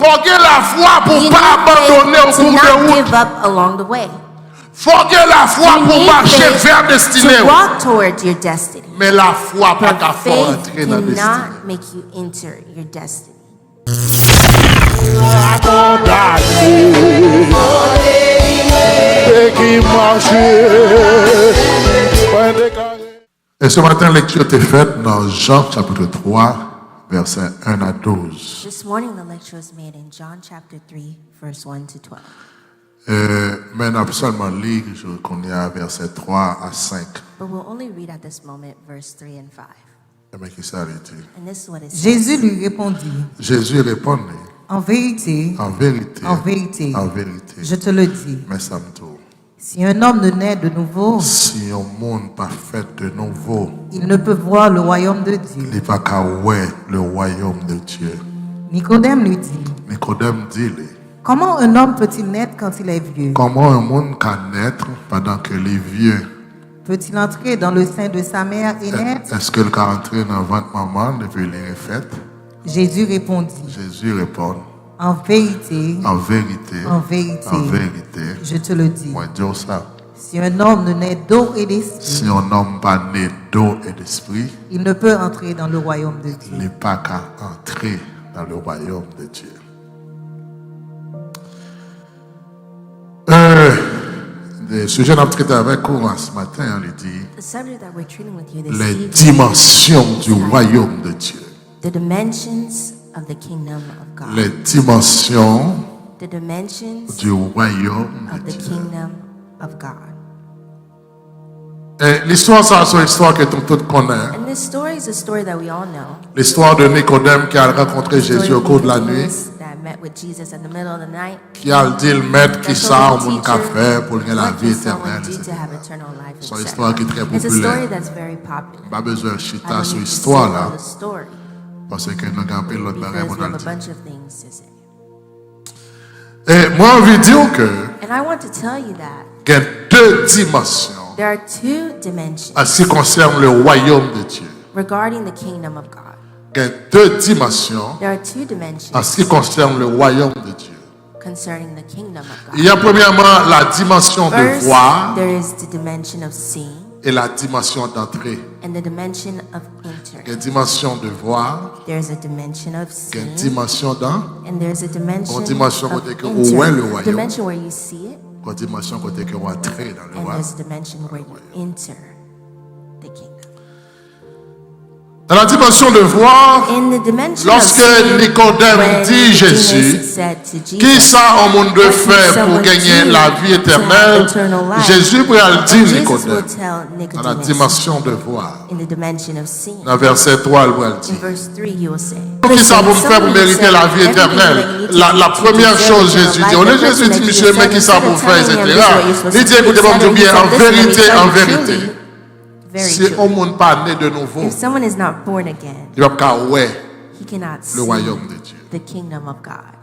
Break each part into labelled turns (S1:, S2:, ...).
S1: Forget la foi pour pas abandonner au cours de route.
S2: Give up along the way.
S1: Forget la foi pour marcher vers destinée.
S2: To walk towards your destiny.
S1: Mais la foi pas qu'à faire
S2: Faith
S1: entrer dans la destinée.
S2: cannot make you enter your destiny.
S1: Et ce matin, lecture était faite dans Jean chapitre 3, versets 1 à 12.
S2: This morning the lecture was made in John chapter 3, verse 1 to 12.
S1: Mais nous seulement lire, je connais à verset 3 à 5.
S2: But we'll only read at this moment verse 3 and 5.
S1: Et qui ça a été?
S2: And this is what it says.
S3: Jésus lui répondit,
S1: Jésus répondit,
S3: en vérité,
S1: en vérité,
S3: en vérité,
S1: en vérité,
S3: je te le dis,
S1: mais ça me dit,
S3: si un homme ne naît de nouveau,
S1: si un monde pas fait de nouveau,
S3: il ne peut voir le royaume de Dieu.
S1: il va pas voir le royaume de Dieu.
S3: Nicodème lui dit,
S1: Nicodème dit,
S3: comment un homme peut-il naître quand il est vieux?
S1: comment un monde peut naître pendant que les vieux?
S3: Peut-il entrer dans le sein de sa mère et naître?
S1: Est-ce que le cas entrer dans le ventre maman depuis les fêtes?
S3: Jésus répondit,
S1: Jésus répond,
S3: en vérité,
S1: en vérité,
S3: en vérité,
S1: en vérité,
S3: je te le dis,
S1: moi dire ça.
S3: si un homme ne naît d'eau et
S1: Si
S3: d'esprit,
S1: un homme pas né d'eau et d'esprit,
S3: il ne peut entrer dans le royaume de Dieu.
S1: il n'est pas qu'à entrer dans le royaume de Dieu. Le sujet qu'on a traité avec courant ce matin, on lui dit
S2: The subject that we're treating with you this
S1: les
S2: evening
S1: dimensions du royaume de Dieu.
S2: the dimensions of the kingdom of God.
S1: Les dimensions
S2: The dimensions
S1: du royaume
S2: of
S1: de
S2: the
S1: Dieu.
S2: kingdom of God.
S1: Et l'histoire, ça, c'est une histoire que tout le monde connaît.
S2: And this story is a story that we all know.
S1: L'histoire de Nicodème qui a rencontré
S2: The story
S1: Jésus au
S2: of
S1: cours de la nuit,
S2: Nicodemus that met with Jesus in the middle of the night.
S1: qui a dit le maître qui
S2: That
S1: ça,
S2: told the
S1: au monde qu'a
S2: teacher
S1: fait pour gagner la
S2: what
S1: vie
S2: can someone
S1: éternelle,
S2: do to
S1: etc.
S2: have eternal life,
S1: C'est une
S2: etc.
S1: histoire qui est très
S2: It's a story
S1: populaire.
S2: that's very popular.
S1: Pas besoin de
S2: I
S1: chita
S2: don't
S1: sur
S2: need to say
S1: l'histoire
S2: all
S1: là,
S2: the story
S1: parce que nous avons pris l'autre barrière
S2: because
S1: pour
S2: we
S1: nous
S2: have a
S1: le dire.
S2: bunch of things to say.
S1: Et moi, j'ai envie de dire que
S2: And I want to tell you that
S1: il y a deux dimensions
S2: there are two dimensions
S1: en ce qui concerne le royaume de Dieu.
S2: regarding the kingdom of God.
S1: Il y a deux dimensions
S2: There are two dimensions
S1: en ce qui concerne le royaume de Dieu.
S2: concerning the kingdom of
S1: Il
S2: God.
S1: y a premièrement la dimension de
S2: First,
S1: voir
S2: there is the dimension of seeing
S1: et la dimension d'entrer.
S2: and the dimension of
S1: Il y a
S2: entering.
S1: une dimension de voir,
S2: There's a dimension of
S1: il y a une
S2: seeing
S1: dimension d'entrer,
S2: and there's a dimension
S1: dimension
S2: of
S1: côté que où est le
S2: entering.
S1: royaume.
S2: Dimension where you see it
S1: une dimension côté que on entrer dans le
S2: and
S1: royaume.
S2: there's a dimension where you enter the kingdom.
S1: Dans la dimension de voir,
S2: In the dimension
S1: lorsque
S2: of seeing,
S1: Nicodème
S2: when
S1: dit
S2: Nicodemus
S1: Jésus,
S2: said to
S1: qui
S2: Jesus,
S1: ça au monde de
S2: what
S1: faire
S2: can
S1: pour
S2: someone
S1: gagner
S2: do
S1: la vie
S2: to have
S1: éternelle,
S2: eternal life?
S1: Jésus pourrait le dire
S2: Jesus will
S1: Nicodème.
S2: tell
S1: Dans la
S2: Nicodemus
S1: dimension de voir.
S2: in the dimension of seeing.
S1: Dans verset 3, il va le
S2: In
S1: dire.
S2: verse 3, he will say,
S1: Qui ça vous faire pour mériter la vie éternelle? La première chose, Jésus dit, on est Jésus dit, monsieur, mais qui ça vous faire, etc. Il dit, écoutez, bon, bien, en vérité, si
S2: very
S1: on
S2: true.
S1: ne pas né de nouveau,
S2: If someone is not born again,
S1: il va pas ouais
S2: he cannot see
S1: le royaume de Dieu.
S2: the kingdom of God.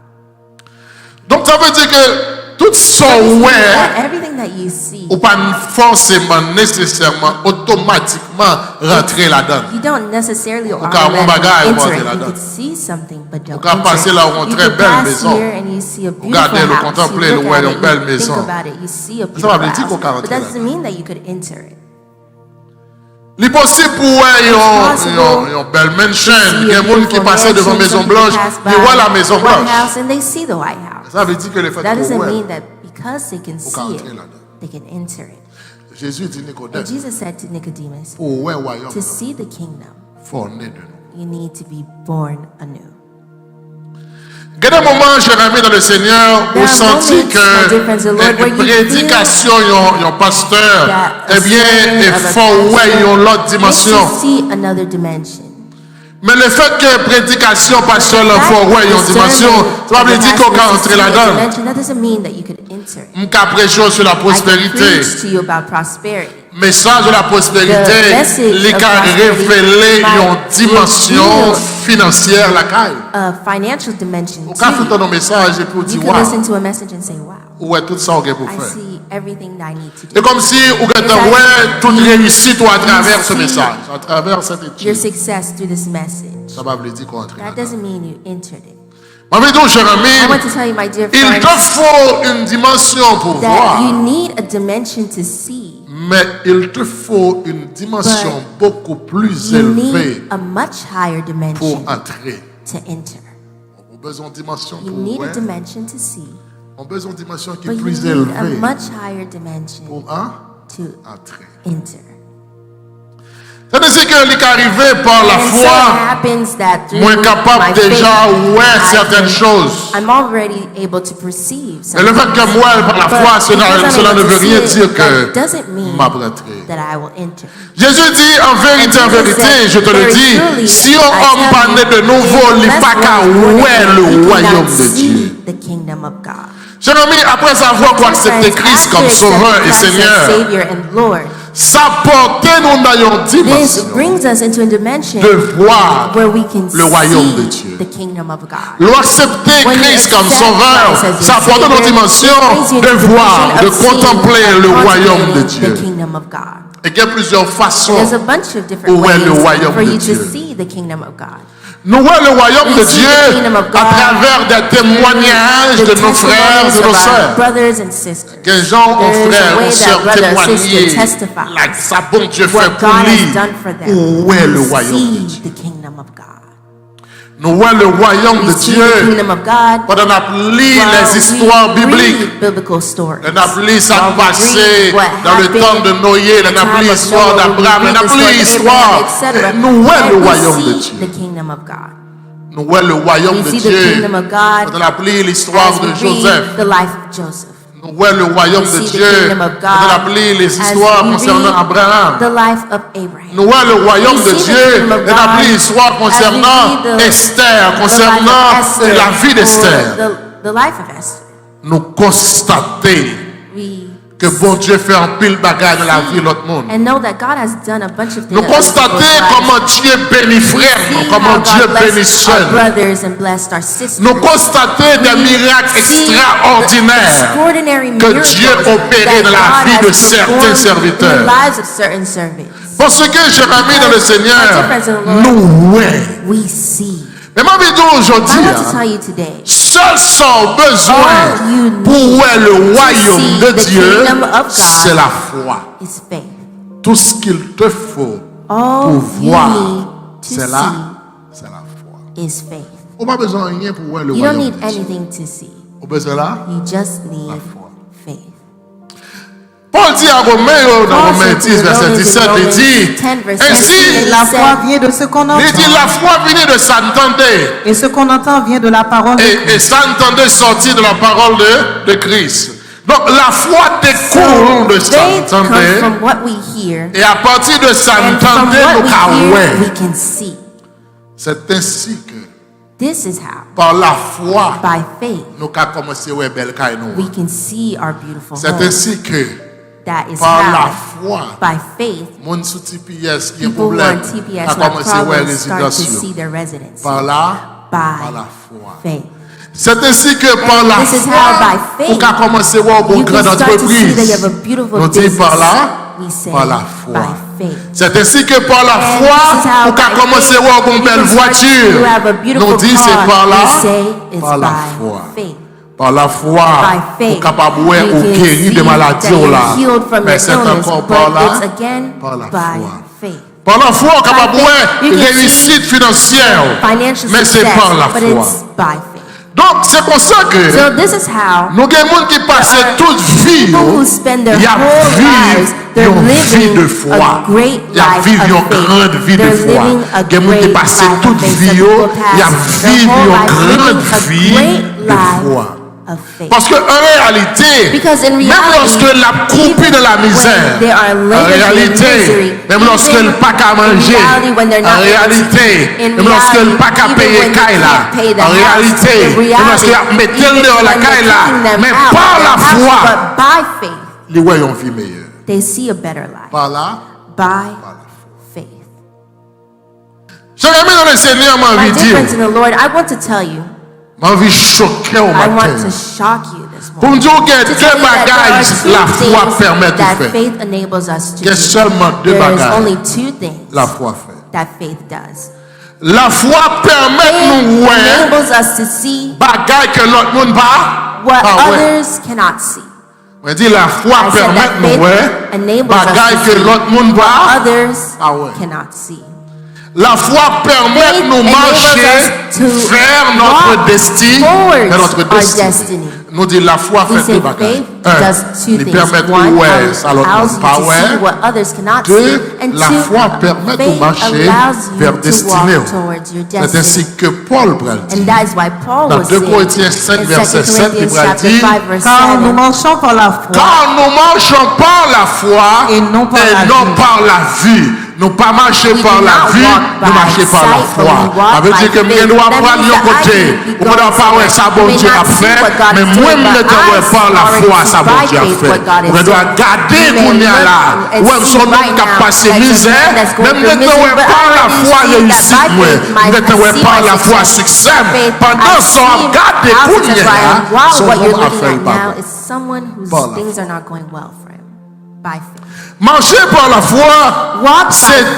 S1: Donc ça veut dire que tout son
S2: That
S1: ouais,
S2: everything that you see,
S1: ou pas forcément, nécessairement, automatiquement rentrer là-dedans.
S2: you don't necessarily
S1: Ou ka
S2: automatically
S1: moun bagay ou
S2: enter
S1: rentrer
S2: it. You
S1: là-dedans.
S2: could see something, but don't
S1: Ou ka
S2: enter
S1: passer
S2: it.
S1: là où on
S2: You
S1: très
S2: could
S1: belle
S2: pass
S1: maison.
S2: here and you see a beautiful
S1: Regardez, le
S2: house.
S1: contempler,
S2: You
S1: le
S2: look
S1: voir
S2: at
S1: une
S2: it,
S1: belle
S2: you
S1: maison.
S2: think about it, you see a
S1: Ça
S2: beautiful
S1: veut dire qu'on
S2: house.
S1: peut rentrer
S2: But that doesn't
S1: là-dedans.
S2: mean that you could enter it.
S1: Il est possible pour une belle mansion. Il y a des gens qui passent devant la Maison Blanche, ils voient la Maison
S2: White
S1: Blanche.
S2: House and they see the White House.
S1: Ça veut dire que le fait
S2: That
S1: qu'on
S2: doesn't
S1: voit,
S2: mean that because they can
S1: Faut
S2: see it,
S1: qu'entrer là-dedans.
S2: they can enter it.
S1: Jésus dit Nicodème,
S2: And Jesus said to Nicodemus,
S1: pour ouais royaume,
S2: to see the kingdom,
S1: faut naître de nous.
S2: you need to be born anew.
S1: Il y a des moments, cher ami dans le Seigneur,
S2: There
S1: où
S2: are
S1: senti
S2: moments, my dear friends, the Lord,
S1: que
S2: where you
S1: les prédications, un pasteur,
S2: that a
S1: eh bien,
S2: sermon
S1: il
S2: of a
S1: faut ouais,
S2: pastor
S1: une autre
S2: makes
S1: dimension.
S2: you see another dimension.
S1: Mais le fait que prédication, pasteur, il faut ouais, une dimension, ça veut dire qu'on peut entrer là-dedans.
S2: That doesn't mean that you could enter it.
S1: On peut prêcher sur la
S2: I can
S1: prospérité.
S2: preach to you about prosperity.
S1: Message de la prospérité,
S2: The message
S1: les
S2: of
S1: cas
S2: prosperity
S1: révélé
S2: might
S1: une dimension
S2: reveal
S1: financière la caille.
S2: A financial dimension
S1: Au
S2: too.
S1: cas où tu as un message et puis
S2: You
S1: tu dis,
S2: could listen
S1: waouh,
S2: to a message and say, wow,
S1: ouais, tout ça, on peut
S2: I
S1: faire.
S2: see everything that I need to do.
S1: C'est comme si on
S2: It's
S1: ouais,
S2: like
S1: toute réussite à travers ce
S2: see
S1: message, à travers cette
S2: Your
S1: étude.
S2: success through this message.
S1: Ça va vous dire qu'on entre
S2: That
S1: là-dedans.
S2: doesn't mean you entered it.
S1: Ma vie donc, cher
S2: I
S1: ami,
S2: want to tell you, my dear
S1: il
S2: friends,
S1: te faut une dimension pour
S2: that
S1: voir,
S2: you need a dimension to see.
S1: mais il te faut une dimension beaucoup plus
S2: You
S1: élevée
S2: need a much higher
S1: pour
S2: dimension
S1: entrer.
S2: to enter.
S1: On a besoin d'une dimension
S2: You
S1: pour
S2: need a
S1: voir.
S2: dimension to see,
S1: On a besoin d'une dimension qui
S2: but
S1: est
S2: you
S1: plus
S2: need a
S1: élevée
S2: much higher dimension
S1: pour
S2: to
S1: entrer.
S2: enter.
S1: C'est-à-dire qu'il est arrivé par la
S2: And so it
S1: foi,
S2: happens that through
S1: moins capable
S2: my
S1: déjà
S2: faith,
S1: ouais
S2: I
S1: certaines
S2: can-
S1: choses.
S2: I'm already able to perceive
S1: Et le fait que moi, par la foi, cela ne veut rien dire que m'a rentré.
S2: that I will enter.
S1: Jésus dit en vérité, je te le dis, si on homme pas né de nouveau, il n'est pas qu'à ouais le royaume de Dieu.
S2: The kingdom of God.
S1: Cher ami, après avoir accepté Christ comme sauveur et Seigneur,
S2: Savior and Lord,
S1: ça portait nous dans une
S2: this
S1: dimension
S2: brings us into a dimension
S1: de voir
S2: where we can
S1: le royaume de
S2: see
S1: Dieu.
S2: the kingdom of God.
S1: L'accepter
S2: When you
S1: Christ comme
S2: accept
S1: sauveur,
S2: Christ as
S1: ça
S2: your
S1: apporte
S2: Savior,
S1: une dimension
S2: it brings you
S1: de
S2: into the
S1: voir,
S2: position
S1: de
S2: of seeing
S1: contempler
S2: and
S1: le royaume de
S2: contemplating
S1: Dieu.
S2: the kingdom of God.
S1: Et qu'il y a plusieurs façons.
S2: There's a bunch of different
S1: Où est
S2: ways
S1: le royaume
S2: for
S1: de
S2: you
S1: Dieu?
S2: to see the kingdom of God.
S1: Nous voyons le royaume
S2: We
S1: de
S2: see
S1: Dieu
S2: the kingdom of God
S1: à travers des témoignages
S2: The
S1: de nos frères
S2: testimonies
S1: et nos
S2: of our
S1: sœurs.
S2: brothers and sisters.
S1: Que gens ont
S2: There is a
S1: frères
S2: way
S1: et
S2: that
S1: sœurs
S2: brother and
S1: témoigné
S2: sister testify
S1: like ça bon Dieu fait
S2: what
S1: pour
S2: God has
S1: lui.
S2: done for them.
S1: Où est le
S2: We
S1: royaume de
S2: see
S1: Dieu?
S2: the kingdom of God.
S1: Nous voyons le royaume
S2: We
S1: de
S2: see the
S1: Dieu
S2: kingdom of God
S1: pendant qu'on a lu
S2: while
S1: les histoires
S2: we
S1: bibliques.
S2: read biblical stories.
S1: On a lu ça
S2: While we
S1: passé
S2: read what
S1: dans le
S2: happened
S1: temps de Noé, on
S2: in the
S1: a
S2: time
S1: lu
S2: of
S1: l'histoire
S2: Noah,
S1: d'Abraham,
S2: we
S1: on a
S2: read the
S1: lu
S2: story of
S1: l'histoire.
S2: Abraham, etc.
S1: Nous voyons le
S2: And
S1: royaume de
S2: we see
S1: Dieu.
S2: the kingdom of God.
S1: Nous voyons le royaume
S2: We
S1: de
S2: see the
S1: Dieu.
S2: kingdom of God
S1: Quand on a lu l'histoire
S2: as
S1: de
S2: we
S1: Joseph.
S2: read the life of Joseph.
S1: Nous voyons le royaume
S2: We
S1: de
S2: see the
S1: Dieu.
S2: kingdom of
S1: Quand on a
S2: God
S1: lu les
S2: as
S1: histoires
S2: we
S1: concernant
S2: read
S1: Abraham.
S2: the life of Abraham.
S1: Nous voyons le royaume
S2: We
S1: de
S2: see the
S1: Dieu.
S2: kingdom of
S1: On a
S2: God
S1: lu l'histoire
S2: as we
S1: concernant
S2: read the
S1: Esther,
S2: life
S1: concernant
S2: of Esther,
S1: la vie
S2: or
S1: d'Esther.
S2: the life of Esther.
S1: Nous constatons
S2: We
S1: que bon Dieu fait un pile bagarre dans la vie de l'autre monde.
S2: and know that God has done a bunch of things.
S1: Nous
S2: in other people's
S1: constatons
S2: lives.
S1: comment Dieu bénit frères,
S2: See
S1: comment
S2: how
S1: Dieu
S2: God
S1: bénit
S2: blessed our
S1: sœurs.
S2: brothers and blessed our sisters.
S1: Nous constatons des miracles
S2: See
S1: extraordinaires
S2: extraordinary
S1: que
S2: miracles
S1: Dieu opérait
S2: that
S1: dans la
S2: God
S1: vie de
S2: has
S1: certains
S2: performed in the
S1: serviteurs.
S2: lives of certain servants.
S1: Parce que, cher ami dans le Seigneur, nous ouais.
S2: We see.
S1: Mais ma vie d'aujourd'hui,
S2: I want to tell you today.
S1: seul son besoin
S2: All you need
S1: pour voir le royaume
S2: see
S1: de
S2: the
S1: Dieu,
S2: kingdom of God
S1: c'est la foi.
S2: Is faith.
S1: Tout ce qu'il te faut
S2: All
S1: pour
S2: you
S1: voir,
S2: need to
S1: c'est la foi.
S2: see is faith.
S1: On n'a pas besoin de rien pour voir le
S2: You don't
S1: royaume
S2: need
S1: de Dieu.
S2: anything to see.
S1: On a besoin là.
S2: You just need
S1: foi.
S2: faith.
S1: Paul dit à Romains, dans
S2: Paul
S1: Romains
S2: said to
S1: 10,
S2: the
S1: verset
S2: Romans in
S1: 17, il
S2: Romans
S1: dit,
S2: 10 verse
S1: ainsi,
S2: 17,
S3: La foi vient de ce qu'on entend.
S1: il dit, la foi vient de s'entendre.
S3: Et ce qu'on entend vient de la parole de Christ.
S1: Et s'entendre sortir de la parole de Christ. Donc la foi découle de
S2: Faith comes
S1: s'entendre.
S2: from what we hear,
S1: Et à partir de
S2: and from
S1: s'entendre,
S2: what
S1: nous
S2: we hear, we
S1: avons.
S2: can see.
S1: C'est ainsi que,
S2: This is how,
S1: par la foi,
S2: by faith,
S1: nous avons commencé à belle caille nous.
S2: we can see our beautiful
S1: C'est
S2: home.
S1: ainsi que,
S2: That is
S1: par la
S2: how,
S1: foi,
S2: by faith,
S1: mon sous TPS qui a un
S2: people who are
S1: problème,
S2: on TPS
S1: a
S2: who have
S1: commencé à
S2: problems start to
S1: résidence.
S2: see their residence
S1: Par la
S2: by
S1: foi.
S2: faith.
S1: C'est ainsi que par la
S2: This is how by
S1: foi,
S2: faith,
S1: on a commencé à voir une
S2: You can
S1: grande
S2: start to see that you
S1: entreprise.
S2: have a beautiful
S1: Nous dit
S2: business.
S1: par là,
S2: We say
S1: par la foi.
S2: by faith.
S1: C'est ainsi que par la
S2: And
S1: foi,
S2: this is how
S1: on a
S2: by
S1: commencé à
S2: faith
S1: voir une
S2: you
S1: belle
S2: can start
S1: voiture.
S2: to have a beautiful
S1: Nous dit c'est
S2: car.
S1: par là,
S2: We say it's
S1: par la
S2: by
S1: foi.
S2: faith.
S1: Par la foi,
S2: By
S1: on
S2: faith,
S1: est capable de
S2: you
S1: ou
S2: can
S1: guérir
S2: see
S1: de maladies
S2: that you're
S1: là.
S2: healed from
S1: Mais
S2: your
S1: c'est
S2: illness,
S1: encore par
S2: but
S1: là,
S2: it's again
S1: par la
S2: by
S1: foi.
S2: faith.
S1: Par la foi, on est capable
S2: By faith, you
S1: de
S2: can
S1: réussite financière.
S2: Financial
S1: Mais c'est
S2: success,
S1: par la
S2: but
S1: foi.
S2: it's by faith.
S1: Donc c'est pour ça que
S2: So this is how
S1: nous avons des gens qui passent
S2: There are
S1: toute vie,
S2: people who spend their
S1: il y a
S2: whole lives, they're
S1: une vie
S2: living
S1: de foi.
S2: a great
S1: Il y a
S2: life
S1: vivre
S2: of
S1: une grande
S2: faith.
S1: vie de
S2: They're
S1: foi.
S2: living a
S1: Il y a des gens qui
S2: great
S1: passent
S2: life
S1: toute
S2: of faith.
S1: vie,
S2: Some people
S1: il y a
S2: pass their
S1: vivre
S2: whole
S1: une
S2: life
S1: grande
S2: living a
S1: vie
S2: great
S1: de
S2: life
S1: foi.
S2: of faith.
S1: Parce qu'en réalité,
S2: Because in
S1: même
S2: reality,
S1: lorsque la coupée de la
S2: when
S1: misère,
S2: they are
S1: en
S2: laid in
S1: réalité,
S2: misery,
S1: même lorsque
S2: even
S1: le pas qu'à
S2: in
S1: manger,
S2: reality, when they're
S1: en
S2: not
S1: réalité,
S2: in
S1: même lorsque le
S2: reality,
S1: pas qu'à
S2: even
S1: payer
S2: when they
S1: caille là,
S2: can't pay the
S1: en
S2: house,
S1: réalité,
S2: in
S1: même lorsque
S2: reality,
S1: mettez
S2: even
S1: le la
S2: when
S1: caille
S2: they're
S1: là,
S2: kicking them
S1: mais
S2: out
S1: par
S2: of
S1: la
S2: their house,
S1: foi,
S2: but by faith,
S1: les voyons vie meilleure.
S2: they see a better life.
S1: Par là,
S2: By
S1: par la foi.
S2: faith.
S1: Cher ami dans le Seigneur, m'a
S2: My
S1: envie de
S2: dear
S1: dire,
S2: friends in the Lord, I want to tell you,
S1: m'a envie de choquer au
S2: I
S1: matin.
S2: want to shock you this
S1: Pour me
S2: morning.
S1: dire qu'il y a
S2: To
S1: deux
S2: tell you that there are
S1: bagages
S2: two
S1: la foi
S2: things
S1: permet de
S2: that
S1: faire.
S2: faith enables us to
S1: Il y a
S2: do.
S1: seulement deux
S2: There is
S1: bagages
S2: only two things
S1: la foi fait.
S2: that faith does.
S1: La foi permet nous
S2: Faith
S1: ouais
S2: enables us to see
S1: bagaille que l'autre monde pas.
S2: what
S1: Ah ouais.
S2: others cannot see.
S1: On dit la foi
S2: I said
S1: permet
S2: that
S1: nous
S2: faith
S1: ouais
S2: enables
S1: bagaille
S2: us to
S1: que
S2: see
S1: l'autre monde
S2: what
S1: pas.
S2: others
S1: Ah ouais.
S2: cannot see.
S1: La foi permet
S2: Faith
S1: nous marcher
S2: enables us to
S1: vers notre
S2: walk
S1: destin,
S2: towards
S1: vers notre
S2: our
S1: destinée.
S2: destiny.
S1: Nous dit la foi
S2: We
S1: fait
S2: say
S1: deux bagages.
S2: faith does two
S1: Il
S2: things.
S1: permet
S2: One,
S1: nous ouais ça l'autre
S2: allows
S1: monde
S2: you
S1: pas
S2: to see
S1: ouais.
S2: what others cannot
S1: Deux,
S2: see. And
S1: la
S2: two,
S1: foi permet de
S2: faith
S1: marcher
S2: allows you
S1: vers
S2: to
S1: destinée.
S2: walk towards your
S1: C'est
S2: destiny.
S1: ainsi que Paul pral dit.
S2: And that is why Paul
S1: Dans
S2: was
S1: 2
S2: saying
S1: Corinthiens 5,
S2: in 2
S1: verset 7,
S2: Corinthians
S1: il va
S2: chapter
S1: dire,
S2: 5, verse
S3: Car nous
S2: 7,
S3: marchons par la foi
S1: Car nous marchons par la foi
S3: Et non par la vue.
S1: par la vue. Nous pas marcher
S2: We
S1: par
S2: do
S1: la
S2: not
S1: vue,
S2: walk
S1: nous
S2: by
S1: marcher par la
S2: sight, but
S1: foi.
S2: we walk
S1: Ça veut
S2: by
S1: dire que
S2: faith.
S1: nous doit
S2: That
S1: prendre
S2: means
S1: un
S2: that I
S1: côté.
S2: can be
S1: On ne doit
S2: going
S1: pas voir ça
S2: somewhere.
S1: bon
S2: I may
S1: Dieu a
S2: not see
S1: fait,
S2: what God
S1: mais
S2: is
S1: moi
S2: doing,
S1: je
S2: but
S1: ne
S2: I
S1: par la
S2: already
S1: foi
S2: see
S1: ça bon
S2: by
S1: Dieu a
S2: faith
S1: fait.
S2: what God is
S1: On doit
S2: doing.
S1: garder
S2: We may
S1: qu'on est
S2: look
S1: là.
S2: and
S1: Ouais,
S2: see
S1: son nom
S2: right
S1: qui a
S2: now,
S1: passé
S2: like the
S1: misère,
S2: man that's going
S1: même
S2: through
S1: maintenant
S2: misery, but
S1: par
S2: I
S1: la
S2: already
S1: foi
S2: see that
S1: réussit
S2: by
S1: moi.
S2: faith, my-
S1: Maintenant
S2: I see
S1: par
S2: my
S1: la foi
S2: success.
S1: succès.
S2: By faith,
S1: Pendant
S2: I
S1: son
S2: see
S1: garde
S2: how
S1: qu'on
S2: success
S1: est
S2: I am.
S1: là,
S2: While
S1: son
S2: what you're
S1: nom a
S2: looking
S1: fait
S2: at
S1: pas
S2: now
S1: bon.
S2: is someone whose
S1: Par la
S2: things are not going well for him. By faith.
S1: Marcher par la foi,
S2: Walk by
S1: c'est
S2: faith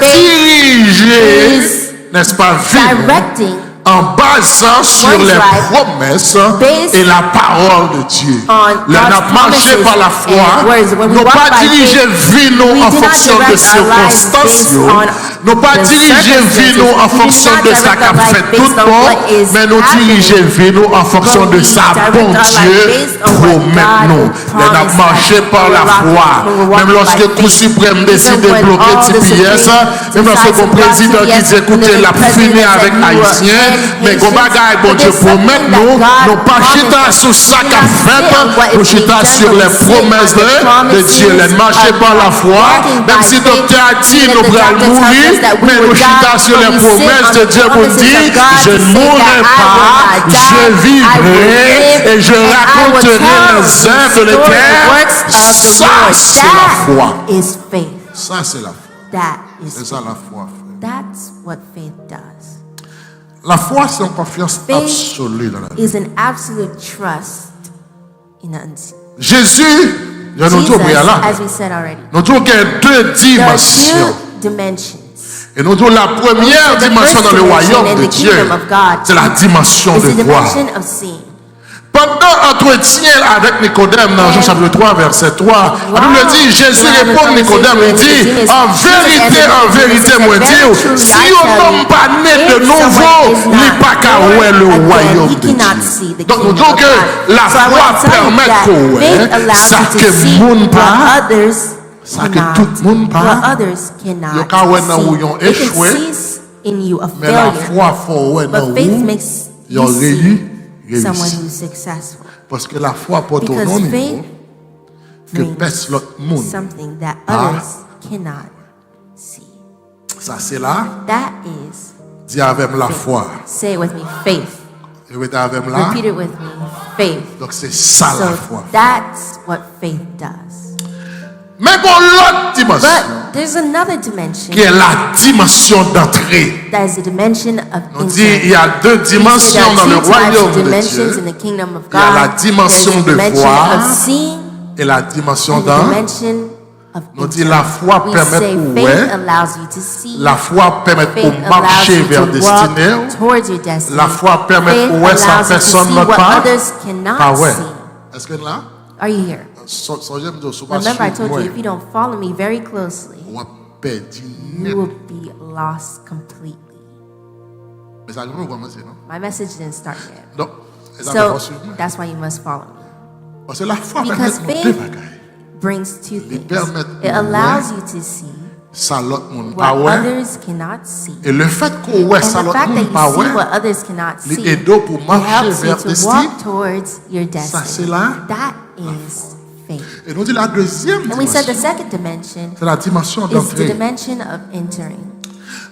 S1: diriger,
S2: is
S1: n'est-ce pas, vivre
S2: directing
S1: en basant sur
S2: one's
S1: les
S2: life
S1: promesses
S2: based
S1: et la parole de Dieu.
S2: on
S1: Nous
S2: God's
S1: avons marché
S2: promises
S1: par la
S2: and
S1: foi,
S2: words. When we
S1: nous
S2: walk
S1: pas
S2: by
S1: diriger
S2: faith,
S1: vie nous
S2: we
S1: en
S2: do not
S1: fonction de
S2: direct our lives
S1: circonstances,
S2: based on
S1: nous pas
S2: the
S1: diriger vie nous en
S2: circumstances. We
S1: fonction
S2: do
S1: de
S2: not
S1: ce qu'a
S2: direct our life
S1: fait
S2: based
S1: tout le
S2: on
S1: monde,
S2: what is
S1: mais nous
S2: happening.
S1: diriger vie nous en fonction
S2: But
S1: de
S2: we
S1: sa
S2: direct
S1: bon
S2: our life
S1: Dieu
S2: based on what
S1: promet
S2: God
S1: nous.
S2: will
S1: Nous avons
S2: promise
S1: marché
S2: us.
S1: par la
S2: We're walking-
S1: foi,
S2: we're walking
S1: même lorsque
S2: by
S1: le Cour
S2: faith.
S1: suprême décide
S2: Even
S1: de
S2: when
S1: bloquer
S2: all the
S1: TPS,
S2: Supreme
S1: même lorsque le
S2: decides to block
S1: président qui
S2: TPS,
S1: dit écoutez
S2: when
S1: la
S2: the president
S1: finir
S2: said
S1: avec
S2: we were
S1: haïtien, mais
S2: impatient,
S1: qu'on bagaille bon
S2: but
S1: Dieu
S2: there's
S1: promet
S2: something
S1: nous,
S2: that God
S1: nous pas chita
S2: promises.
S1: sur ça
S2: We
S1: qu'a
S2: not
S1: fait,
S2: sit on what is
S1: nous
S2: being
S1: chita
S2: done,
S1: sur
S2: but we
S1: les
S2: sit
S1: promesses
S2: on the
S1: de Dieu, les
S2: promises
S1: marcher
S2: of
S1: par la
S2: God.
S1: foi,
S2: Walking
S1: même
S2: by
S1: si
S2: faith,
S1: docteur a dit
S2: even
S1: nous
S2: if the
S1: pourrons
S2: doctor tells
S1: mourir,
S2: us that we
S1: mais nous
S2: will
S1: chita
S2: die,
S1: sur
S2: but
S1: les
S2: we sit
S1: promesses
S2: on
S1: de
S2: the
S1: Dieu pour
S2: promises
S1: dire
S2: of God
S1: je
S2: to
S1: ne
S2: say
S1: mourrai
S2: that I will
S1: pas,
S2: not die,
S1: je
S2: I will
S1: vivrai
S2: live,
S1: et je
S2: and I will
S1: raconterai
S2: tell
S1: les
S2: the
S1: œuvres de
S2: story, the
S1: l'Éternel.
S2: works of the
S1: Ça,
S2: Lord.
S1: c'est la foi.
S2: That is faith.
S1: Ça, c'est la foi.
S2: That is
S1: C'est ça la foi. frère.
S2: That's what faith does.
S1: La foi, c'est une confiance
S2: Faith
S1: absolue dans la vie.
S2: is an absolute trust in the unseen.
S1: Jésus, je nous dis au
S2: Jesus,
S1: préalable,
S2: as we said already,
S1: nous disons qu'il y a deux
S2: there are
S1: dimensions.
S2: two dimensions.
S1: Et nous disons la première
S2: The
S1: dimension
S2: first
S1: dans le
S2: dimension
S1: royaume
S2: in
S1: de
S2: the
S1: Dieu,
S2: kingdom of God
S1: c'est la dimension
S2: is
S1: de
S2: the
S1: voir.
S2: dimension of seeing.
S1: Pendant l'entretien avec Nicodème dans Jean chapitre 3, verset 3, la Bible dit, Jésus répond à Nicodème, il dit, en vérité, moi dis, si on n'homme pas né de nouveau, il n'est pas qu'à voir le royaume de Dieu. Donc nous disons que la foi permet qu'on ça que monde pas, ça que tout le monde
S2: What
S1: pas,
S2: others cannot
S1: yo ka wè nan ou yon
S2: see. They can
S1: échoué,
S2: see in you a
S1: mais la
S2: failure,
S1: foi faut ouais nan
S2: but faith
S1: ou
S2: makes
S1: yon
S2: you see someone
S1: réussi.
S2: who's successful.
S1: Parce que la foi porte au
S2: Because
S1: non niveau
S2: faith
S1: que
S2: means
S1: personne l'autre monde.
S2: something that
S1: Ah.
S2: others cannot see.
S1: Ça c'est là,
S2: That is,
S1: dis avec la foi.
S2: say it with me, faith.
S1: Et oui, avec là,
S2: Repeat it with me, faith.
S1: donc c'est ça la
S2: So
S1: foi.
S2: that's what faith does.
S1: Mais bon, l'autre dimension,
S2: But there's another dimension
S1: qui est la dimension d'entrée.
S2: that is the dimension of
S1: On dit, il y
S2: entering.
S1: a deux
S2: We say
S1: dimensions
S2: there
S1: dans le
S2: are two types
S1: royaume
S2: of
S1: de
S2: dimensions in
S1: Dieu.
S2: the kingdom of
S1: Il y a la
S2: God.
S1: dimension
S2: There's
S1: de
S2: the dimension
S1: voir
S2: of seeing
S1: et la dimension
S2: and the
S1: d'en.
S2: dimension of
S1: On dit,
S2: entering.
S1: la foi
S2: We
S1: permet
S2: say
S1: pour
S2: faith
S1: ouais,
S2: allows you to see.
S1: la foi permet
S2: Faith
S1: pour
S2: allows
S1: marcher
S2: you
S1: vers
S2: to
S1: destinée.
S2: walk towards your destiny.
S1: La foi permet
S2: Faith
S1: pour ouais, ça
S2: allows you to
S1: personne
S2: see
S1: l'autre
S2: what
S1: pas.
S2: others
S1: Pas
S2: cannot
S1: ouais.
S2: see.
S1: Est-ce que là,
S2: Are you here?
S1: songez me dire, sous ma
S2: Remember, I told you,
S1: moi,
S2: if you don't follow me very closely,
S1: on va perdre net.
S2: you will be lost completely.
S1: Mais ça nous commencer, non?
S2: My message didn't start yet.
S1: Donc, et ça
S2: So
S1: va suivre.
S2: that's why you must follow me.
S1: Parce que la foi permet
S2: Because
S1: de nous deux
S2: faith
S1: bagailles.
S2: brings two things.
S1: permet
S2: It
S1: de
S2: allows you to see
S1: Ça l'autre monde
S2: what
S1: pas ouais.
S2: others cannot see.
S1: Et le fait qu'on ouais
S2: And
S1: ça
S2: the
S1: l'autre
S2: fact that
S1: monde
S2: you
S1: pas
S2: see
S1: ouais,
S2: what others cannot
S1: les
S2: see
S1: aide pour marcher
S2: helps you
S1: vers
S2: to
S1: destin.
S2: walk towards your
S1: Ça c'est
S2: destiny.
S1: là.
S2: That is faith.
S1: Et nous dit la deuxième
S2: And we said the
S1: dimension,
S2: second dimension
S1: c'est la dimension
S2: is the
S1: d'entrée.
S2: dimension of entering.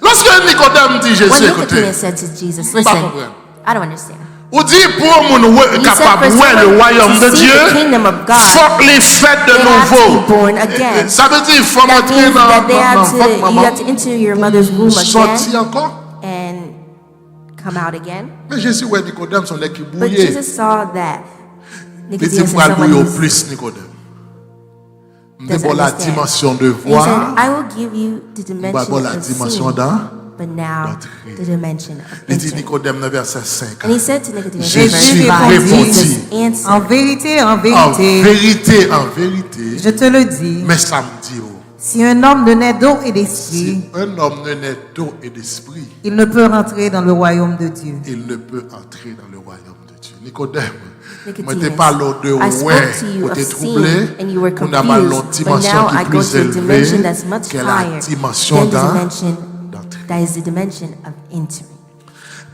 S1: Lorsque Nicodème dit
S2: When
S1: Jésus, écoutez,
S2: Nicodemus said to Jesus,
S1: Pas
S2: listen,
S1: comprendre.
S2: I don't understand.
S1: on dit pour mon
S2: He said
S1: capable
S2: for
S1: de voir le
S2: someone
S1: royaume de
S2: to see
S1: Dieu,
S2: the kingdom of God,
S1: faut que les fêtes de
S2: they have to
S1: nouveau.
S2: be born again.
S1: Ça veut dire il faut
S2: That
S1: entrer
S2: means
S1: dans
S2: that they
S1: votre
S2: you
S1: maman
S2: have to enter your mother's womb again
S1: sortir encore.
S2: and come out again.
S1: Mais Jésus ouais Nicodème sont les qui
S2: But
S1: bouillent.
S2: Jesus saw that
S1: Il dit
S2: Nicodemus
S1: faut
S2: is someone
S1: bouiller au
S2: who's
S1: plus Nicodème.
S2: doesn't
S1: Pour la
S2: understand.
S1: dimension de
S2: And he said,
S1: voir,
S2: I will give you the
S1: pour
S2: dimension
S1: la
S2: of
S1: dimension
S2: seeing
S1: d'entrer.
S2: but now
S1: d'entrer.
S2: the dimension of
S1: Il dit
S2: entering.
S1: Nicodème dans verset 5.
S2: And he said to Nicodemus,
S1: Jésus
S2: verse 5,
S1: répondit,
S2: Jesus answered,
S3: En vérité,
S1: En vérité,
S3: je te le dis,
S1: mais ça me dit, oh,
S3: si un homme ne naît d'eau et
S1: si
S3: d'esprit,
S1: un homme ne naît d'eau et d'esprit,
S3: il ne peut rentrer dans le royaume de Dieu.
S1: il ne peut entrer dans le royaume de Dieu. Nicodème,
S2: Nicodemus,
S1: moi t'es pas l'eau de
S2: I spoke
S1: ouais,
S2: to you
S1: où
S2: of
S1: t'es
S2: seeing
S1: troublé,
S2: and you were
S1: on a mal l'autre
S2: confused, but
S1: dimension
S2: now
S1: qui
S2: I
S1: est
S2: go
S1: plus
S2: to a dimension
S1: élevée,
S2: that's much
S1: qui est la
S2: higher
S1: dimension
S2: than the dimension
S1: d'entrée.
S2: that is the dimension of entering.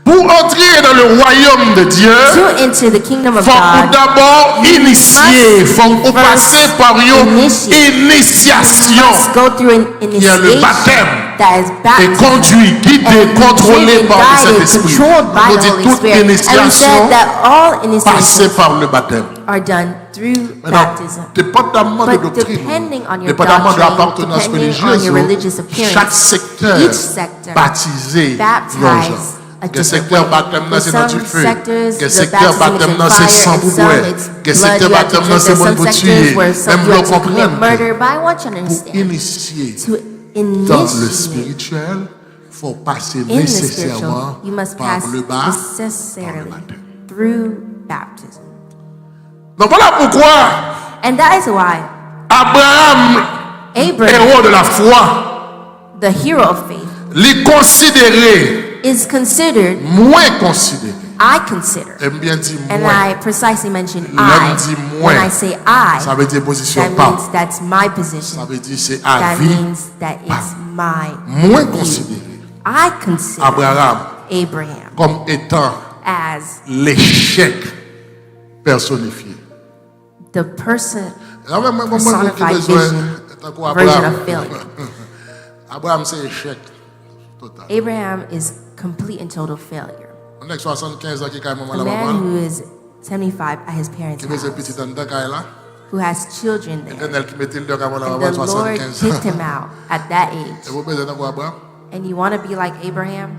S1: Pour entrer dans le royaume de Dieu,
S2: To enter the kingdom of
S1: faut
S2: God,
S1: d'abord initier, faut passer par une initiation
S2: must go through an
S1: qui est le
S2: initiation
S1: baptême
S2: that is
S1: et
S2: baptism.
S1: conduit, guidé,
S2: And
S1: contrôlé
S2: driven,
S1: par le
S2: guided,
S1: Saint-Esprit.
S2: controlled by
S1: On
S2: the
S1: dit
S2: Holy
S1: toute
S2: Spirit. And we
S1: initiation
S2: said that all
S1: passée
S2: initiations
S1: par le baptême.
S2: are done through
S1: Maintenant,
S2: baptism.
S1: dépendamment de
S2: But
S1: doctrine,
S2: depending on your
S1: dépendamment de
S2: doctrine,
S1: l'appartenance
S2: depending on
S1: religieuse,
S2: your religious appearance,
S1: chaque secteur
S2: each sector
S1: baptisé,
S2: baptized
S1: non,
S2: a
S1: le
S2: different
S1: secteur
S2: way.
S1: baptême
S2: For
S1: c'est dans du
S2: some
S1: feu,
S2: sectors,
S1: le
S2: the
S1: secteur
S2: baptism is
S1: baptême
S2: in
S1: c'est
S2: fire,
S1: sang
S2: and
S1: pour
S2: some
S1: boire,
S2: it's
S1: le
S2: blood
S1: secteur
S2: you have to
S1: baptême
S2: drink.
S1: c'est
S2: There's
S1: bon
S2: some
S1: pour
S2: sectors
S1: tuer,
S2: where some
S1: même
S2: you
S1: l'on
S2: have to commit
S1: comprendre
S2: murder, but I want you to
S1: pour
S2: understand,
S1: initier
S2: to
S1: dans le
S2: initiate
S1: spirituel, faut passer
S2: in the
S1: nécessairement
S2: spiritual, you must
S1: par
S2: pass
S1: le bas, par le
S2: necessarily
S1: baptême.
S2: through baptism.
S1: Donc voilà pourquoi
S2: And that is why
S1: Abraham,
S2: Abraham,
S1: héros de la foi,
S2: the hero of faith,
S1: les considéré,
S2: is considered,
S1: moins considéré.
S2: I consider,
S1: Aime bien dire
S2: and
S1: moins.
S2: I precisely mention
S1: L'homme
S2: I.
S1: dit
S2: When
S1: moins.
S2: I say I,
S1: Ça veut dire position
S2: that
S1: pas.
S2: means that's my position.
S1: Ça veut dire c'est à
S2: That
S1: vie.
S2: means that it's my
S1: Moins
S2: view.
S1: considéré.
S2: I consider
S1: Abraham
S2: Abraham
S1: comme étant
S2: as
S1: l'échec personnifié.
S2: the person,
S1: Personified
S2: version of failure.
S1: Abraham c'est échec total.
S2: Abraham is complete and total failure.
S1: On a 75 ans qui est quand même
S2: A man who is 75 at his parents'
S1: qui faisait petit
S2: house,
S1: dans le Dakar là.
S2: who has children there,
S1: Éternel qui mettait le Dakar
S2: and
S1: avant
S2: the Lord
S1: 75
S2: kicked
S1: ans.
S2: him out at that
S1: Et
S2: age.
S1: vous besoin d'avoir Abraham?
S2: And you want to be like Abraham?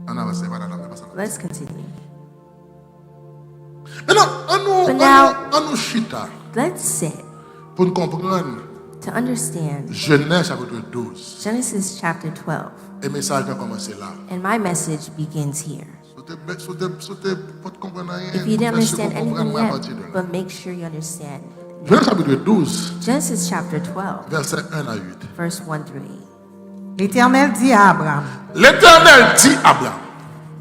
S1: On avance, voilà, là, mais pas ça.
S2: Let's continue.
S1: Maintenant,
S2: But now-
S1: on nous chita
S2: Let's sit
S1: pour nous comprendre
S2: to understand
S1: Genèse chapitre 12.
S2: Genesis chapter 12.
S1: Et le message a commencé là.
S2: And my message begins here.
S1: Sautez, pas de comprendre rien.
S2: If you didn't
S1: Laissez
S2: understand
S1: vous comprendre
S2: anything
S1: moi à
S2: yet,
S1: partir de là.
S2: but make sure you understand.
S1: Genèse chapitre 12,
S2: Genesis chapter 12,
S1: verset 1 à 8.
S2: verse 1 through 8.
S3: L'Éternel dit à Abraham,
S1: L'Éternel dit à Abraham,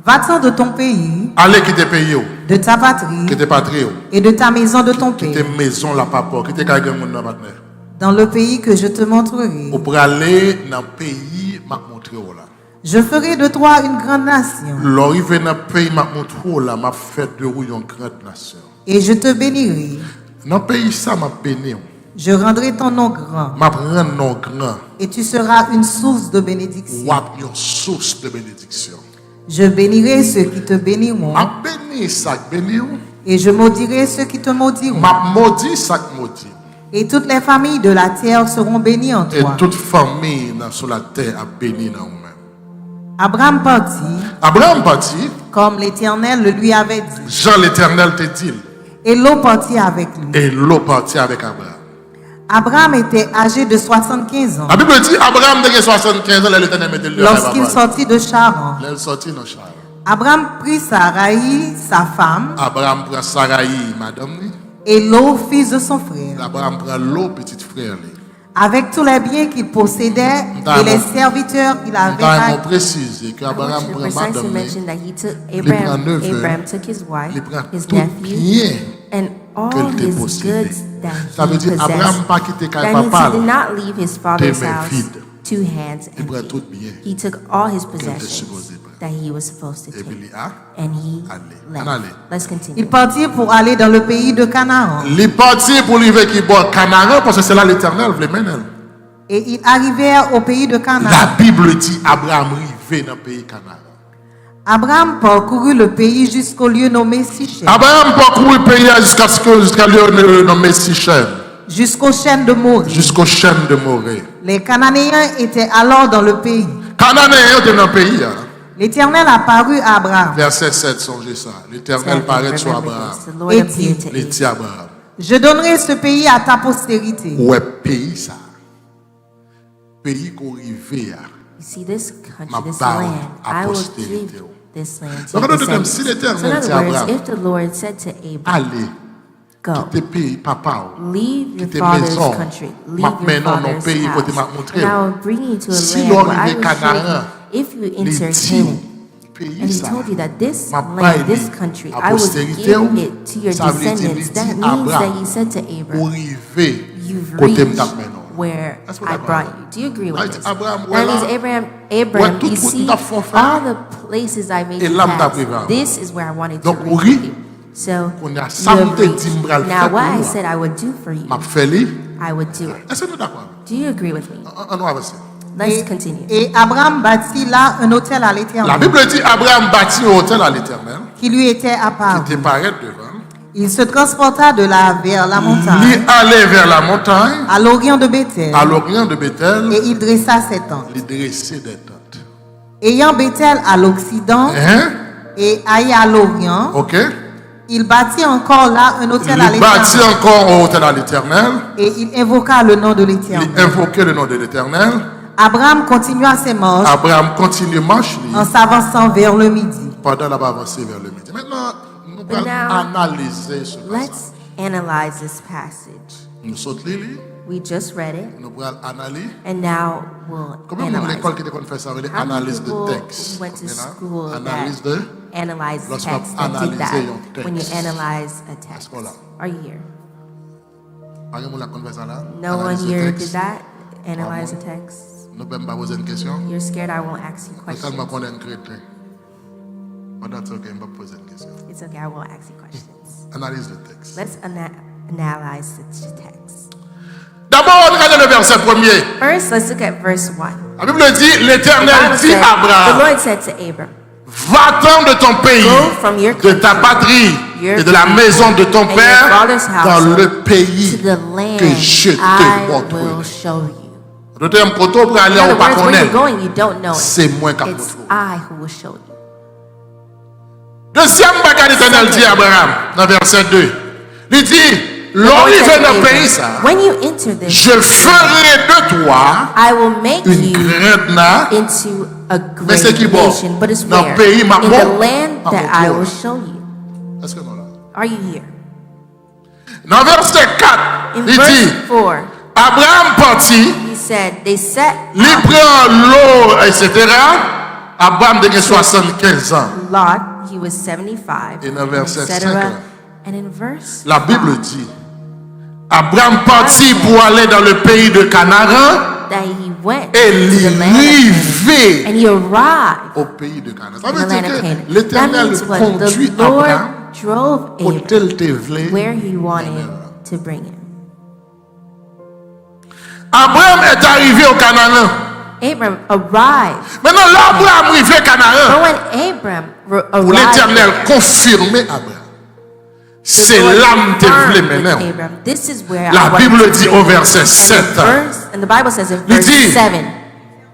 S3: va-t'en de ton pays,
S1: allez quitter le pays,
S3: de ta patrie
S1: quitter patrie,
S3: et de ta maison de ton
S1: quitter
S3: père,
S1: maison la papa, quitter quelqu'un monde dans partenaire.
S3: dans le pays que je te montrerai.
S1: Ou pour aller dans le pays, m'a montré là.
S3: Je ferai de toi une grande nation,
S1: L'arrivée dans le pays, m'a montré là, m'a fait de vous une grande nation.
S3: et je te bénirai.
S1: Dans le pays, ça m'a béni.
S3: Je rendrai ton nom grand,
S1: M'a rendre non grand.
S3: et tu seras une source de bénédiction.
S1: Ou une source de bénédiction.
S3: Je bénirai ceux qui te béniront,
S1: M'a béni ça béni.
S3: et je maudirai ceux qui te maudiront.
S1: M'a maudit ça maudit.
S3: Et toutes les familles de la terre seront bénies en
S1: Et
S3: toi.
S1: toute famille sur la terre a béni dans vous-même.
S3: Abraham partit,
S1: Abraham partit,
S3: comme l'Éternel le lui avait dit,
S1: Jean l'Éternel te dit,
S3: et Lot partit avec lui.
S1: et l'eau partit avec Abraham.
S3: Abraham était âgé de 75 ans
S1: La Bible dit, Abraham de 75 ans, l'Éternel mettait le
S3: lorsqu'il sortit de Charan.
S1: Il sortit dans Charles.
S3: Abraham prit Sarai, sa femme,
S1: Abraham prend Sarai, madame,
S3: et Lot, fils de son frère,
S1: Abraham prend l'eau, petit frère.
S3: avec tous les biens qu'il possédait et les serviteurs qu'il avait
S1: Car on
S3: acquis.
S1: précise que
S2: I want
S1: Abraham
S2: you to
S1: prend
S2: precisely
S1: madame,
S2: mention that he took
S1: prend
S2: Abraham.
S1: neveu,
S2: Abraham took his wife,
S1: il prend
S2: his
S1: tout
S2: nephew,
S1: bien
S2: and all
S1: que te
S2: his
S1: possédait.
S2: goods that
S1: Ça veut
S2: he
S1: dire Abraham
S2: possessed.
S1: pas quitté
S2: That
S1: Kay
S2: means
S1: papa.
S2: he did not leave his father's
S1: Des mains
S2: house
S1: vides.
S2: two hands
S1: Il prend
S2: empty.
S1: tout bien.
S2: He took all his
S1: supposé
S2: possessions
S1: prendre.
S2: that he was supposed to
S1: Et puis
S2: take,
S1: il a
S2: and he
S1: allé.
S2: left.
S1: Allez.
S2: Let's
S3: Ils
S2: continue.
S3: partirent pour aller dans le pays de Canaan.
S1: Il est parti pour lui qui boit Canaan parce que c'est là l'Éternel voulait mener.
S3: Et ils arrivèrent au pays de Canaan.
S1: La Bible dit Abraham arrivé dans le pays Canaan.
S3: Abraham parcourut le pays jusqu'au lieu nommé Sichem,
S1: Abraham parcourt le pays jusqu'à lieu nommé Sichem,
S3: jusqu'aux chaînes de Morée.
S1: jusqu'aux chaînes de Morée.
S3: Les Cananéens étaient alors dans le pays.
S1: Cananéen était dans le pays. Hein.
S3: L'Éternel apparut à Abraham
S1: Verset 7, songez ça. L'Éternel paraît sur
S2: Remember
S1: Abraham.
S2: this. The Lord
S3: Et
S2: appeared to
S1: Il dit Abraham,
S3: Je donnerai ce pays à ta postérité.
S1: où est pays ça? pays qu'on arrive.
S2: You see this country, this
S1: Ma
S2: land, I will
S1: postérité.
S2: give this land to
S1: Donc,
S2: your
S1: en d'autres termes,
S2: descendants.
S1: si
S2: So in
S1: l'Éternel dit
S2: other
S1: à
S2: words,
S1: Abraham,
S2: if the Lord said to Abraham,
S1: allez,
S2: go,
S1: quittez pays, papa,
S2: leave your
S1: quittez
S2: father's
S1: maison,
S2: country, leave
S1: ma
S2: your
S1: maintenant non
S2: father's
S1: pays côté m'a
S2: house,
S1: montré.
S2: and I will bring you to a
S1: Si
S2: land where I
S1: l'on
S2: will
S1: arrive
S2: show you.
S1: Canaan,
S2: If you
S1: les
S2: enter
S1: dix
S2: Canaan,
S1: pays
S2: and he
S1: ça,
S2: told you that this
S1: ma
S2: land, this
S1: baille,
S2: country,
S1: à
S2: I will
S1: postérité,
S2: give it to your
S1: ça veut dire,
S2: descendants,
S1: il
S2: that
S1: dit
S2: means that
S1: Abraham,
S2: he said to Abraham,
S1: arrivé
S2: you've
S1: côté
S2: reached
S1: m'tap maintenant.
S2: where
S1: That's what
S2: I
S1: Abraham-
S2: brought you. Do you agree with
S1: Right,
S2: this?
S1: Abraham,
S2: That means
S1: voilà.
S2: Abraham,
S1: tout
S2: you
S1: route
S2: see,
S1: m'tap font faire.
S2: all the places I made
S1: Et
S2: you
S1: là, m'tap
S2: pass,
S1: arrivé.
S2: this is where I wanted to
S1: Donc,
S2: reach
S1: oui,
S2: with you. So,
S1: qu'on a
S2: you
S1: samedi
S2: have reached.
S1: dit m'bral
S2: Now,
S1: fait
S2: what
S1: pour
S2: I
S1: moi.
S2: said I would do for you,
S1: M'a fait li.
S2: I would do it.
S1: Est-ce que nous d'accord?
S2: Do you agree with me?
S1: On va avancer.
S2: Let's continue.
S3: Et Abraham bâtit là un hôtel à
S1: La
S3: l'Éternel
S1: Bible dit Abraham bâtit un hôtel à l'Éternel
S3: qui lui était
S1: qui
S3: apparu.
S1: était paraître devant.
S3: Il se transporta de là vers la
S1: Il
S3: montagne,
S1: allait vers la montagne,
S3: à l'orient de Bethel,
S1: à l'orient de Bethel,
S3: et il dressa ses tentes.
S1: il dressait des tentes.
S3: Ayant Bethel à l'occident
S1: Hein?
S3: et Haï à l'orient,
S1: Ok?
S3: il bâtit encore là un hôtel à
S1: Il bâtit
S3: l'Éternel.
S1: encore un hôtel à l'Éternel.
S3: Et il invoqua le nom de
S1: Il
S3: l'Éternel.
S1: invoquait le nom de l'Éternel.
S3: Abraham continua ses marches
S1: Abraham continue marche
S3: en s'avançant vers le midi.
S1: pendant la avancée vers le midi. Maintenant, nous
S2: But
S1: allons
S2: now,
S1: analyser ce passage.
S2: let's analyze this passage.
S1: Nous sautons les
S2: We just read it,
S1: nous allons analyser.
S2: and now we'll
S1: Combien de
S2: analyze
S1: l'école
S2: it.
S1: qui fait ça,
S2: How many
S1: analyse de
S2: people
S1: texte.
S2: went to
S1: Combien, hein?
S2: school
S1: Analyse
S2: that
S1: de
S2: analyze
S1: lorsqu'on
S2: text that did
S1: analyse
S2: that
S1: un
S2: when you
S1: texte.
S2: analyze a text?
S1: Est-ce qu'on l'a?
S2: Are you here?
S1: Par exemple, la conversation là.
S2: No one
S1: analyse de
S2: here
S1: texte.
S2: did that? Analyze a text?
S1: Nous ne pouvons pas poser une question.
S2: You're scared I won't ask you questions.
S1: Totalement qu'on est un chrétien. But that's okay, on va poser une question.
S2: It's okay, I won't ask you questions.
S1: Analyse le texte.
S2: Let's analyze the text.
S1: D'abord, on regarde le verset premier.
S2: First, let's look at verse 1.
S1: La Bible dit,
S2: The
S1: l'Éternel
S2: Bible
S1: dit
S2: said,
S1: à
S2: the
S1: Abraham,
S2: Lord said to Abram,
S1: va-t'en de ton pays,
S2: go from your
S1: de ta
S2: country,
S1: patrie
S2: your
S1: et de la
S2: people,
S1: maison de ton
S2: and your
S1: père
S2: father's
S1: dans
S2: household,
S1: le pays
S2: to the land
S1: que je te
S2: I will
S1: montrerai.
S2: show you.
S1: Le terme koto pour aller
S2: In
S1: au
S2: other words, where
S1: paconnet,
S2: you're going, you don't know it.
S1: c'est moi qui
S2: It's
S1: montre.
S2: I who will show you.
S1: Deuxième bagage l'Éternel dit à Abraham, dans verset 2. Il dit,
S2: The Lord
S1: l'arrivée
S2: said to
S1: dans le
S2: Abram,
S1: pays, ça,
S2: when you enter this,
S1: je ferai de toi
S2: I will make
S1: une
S2: you
S1: grande na-
S2: into a
S1: Mais c'est qui
S2: great
S1: bon?
S2: nation. But it's
S1: Dans
S2: where?
S1: le pays, ma
S2: In
S1: bon,
S2: the land
S1: ma
S2: that
S1: bon
S2: I
S1: close.
S2: will show you.
S1: Est-ce que non là?
S2: Are you here?
S1: Dans verset 4,
S2: In
S1: il
S2: verse
S1: dit,
S2: 4,
S1: Abraham partit,
S2: he said, they set
S1: il prend l'eau, etc. Abraham a 75 ans.
S2: Lot, he was 75,
S1: Et dans verset
S2: etc.
S1: 5,
S2: And in verse
S1: la Bible
S2: 5,
S1: dit, Abraham partit pour aller dans le pays de Canaan
S2: that he went
S1: et
S2: to the land of Canaan,
S1: arrivé
S2: and he arrived
S1: au pays de Canaan. Ça
S2: in
S1: veut
S2: the land
S1: dire
S2: of
S1: que
S2: Canaan. That
S1: l'Éternel
S2: means what?
S1: conduit
S2: The Lord
S1: Abraham
S2: drove
S1: au
S2: Abram
S1: tel te vle.
S2: where he wanted to bring him.
S1: Abraham est arrivé au Canaan.
S2: Abram arrived.
S1: Maintenant, là, Abraham arrivé au
S2: But
S1: Canaan.
S2: when Abram
S1: Pour
S2: arrived
S1: l'Éternel
S2: there,
S1: confirmer Abraham.
S2: the
S1: C'est
S2: Lord
S1: l'âme te
S2: confirmed
S1: vle
S2: with
S1: maintenant.
S2: Abram, this is where
S1: La
S2: I want
S1: Bible
S2: you to
S1: dit
S2: bring
S1: au
S2: him.
S1: verset
S2: And
S1: 7.
S2: and the Bible says in
S1: Il
S2: verse
S1: dit,
S2: 7,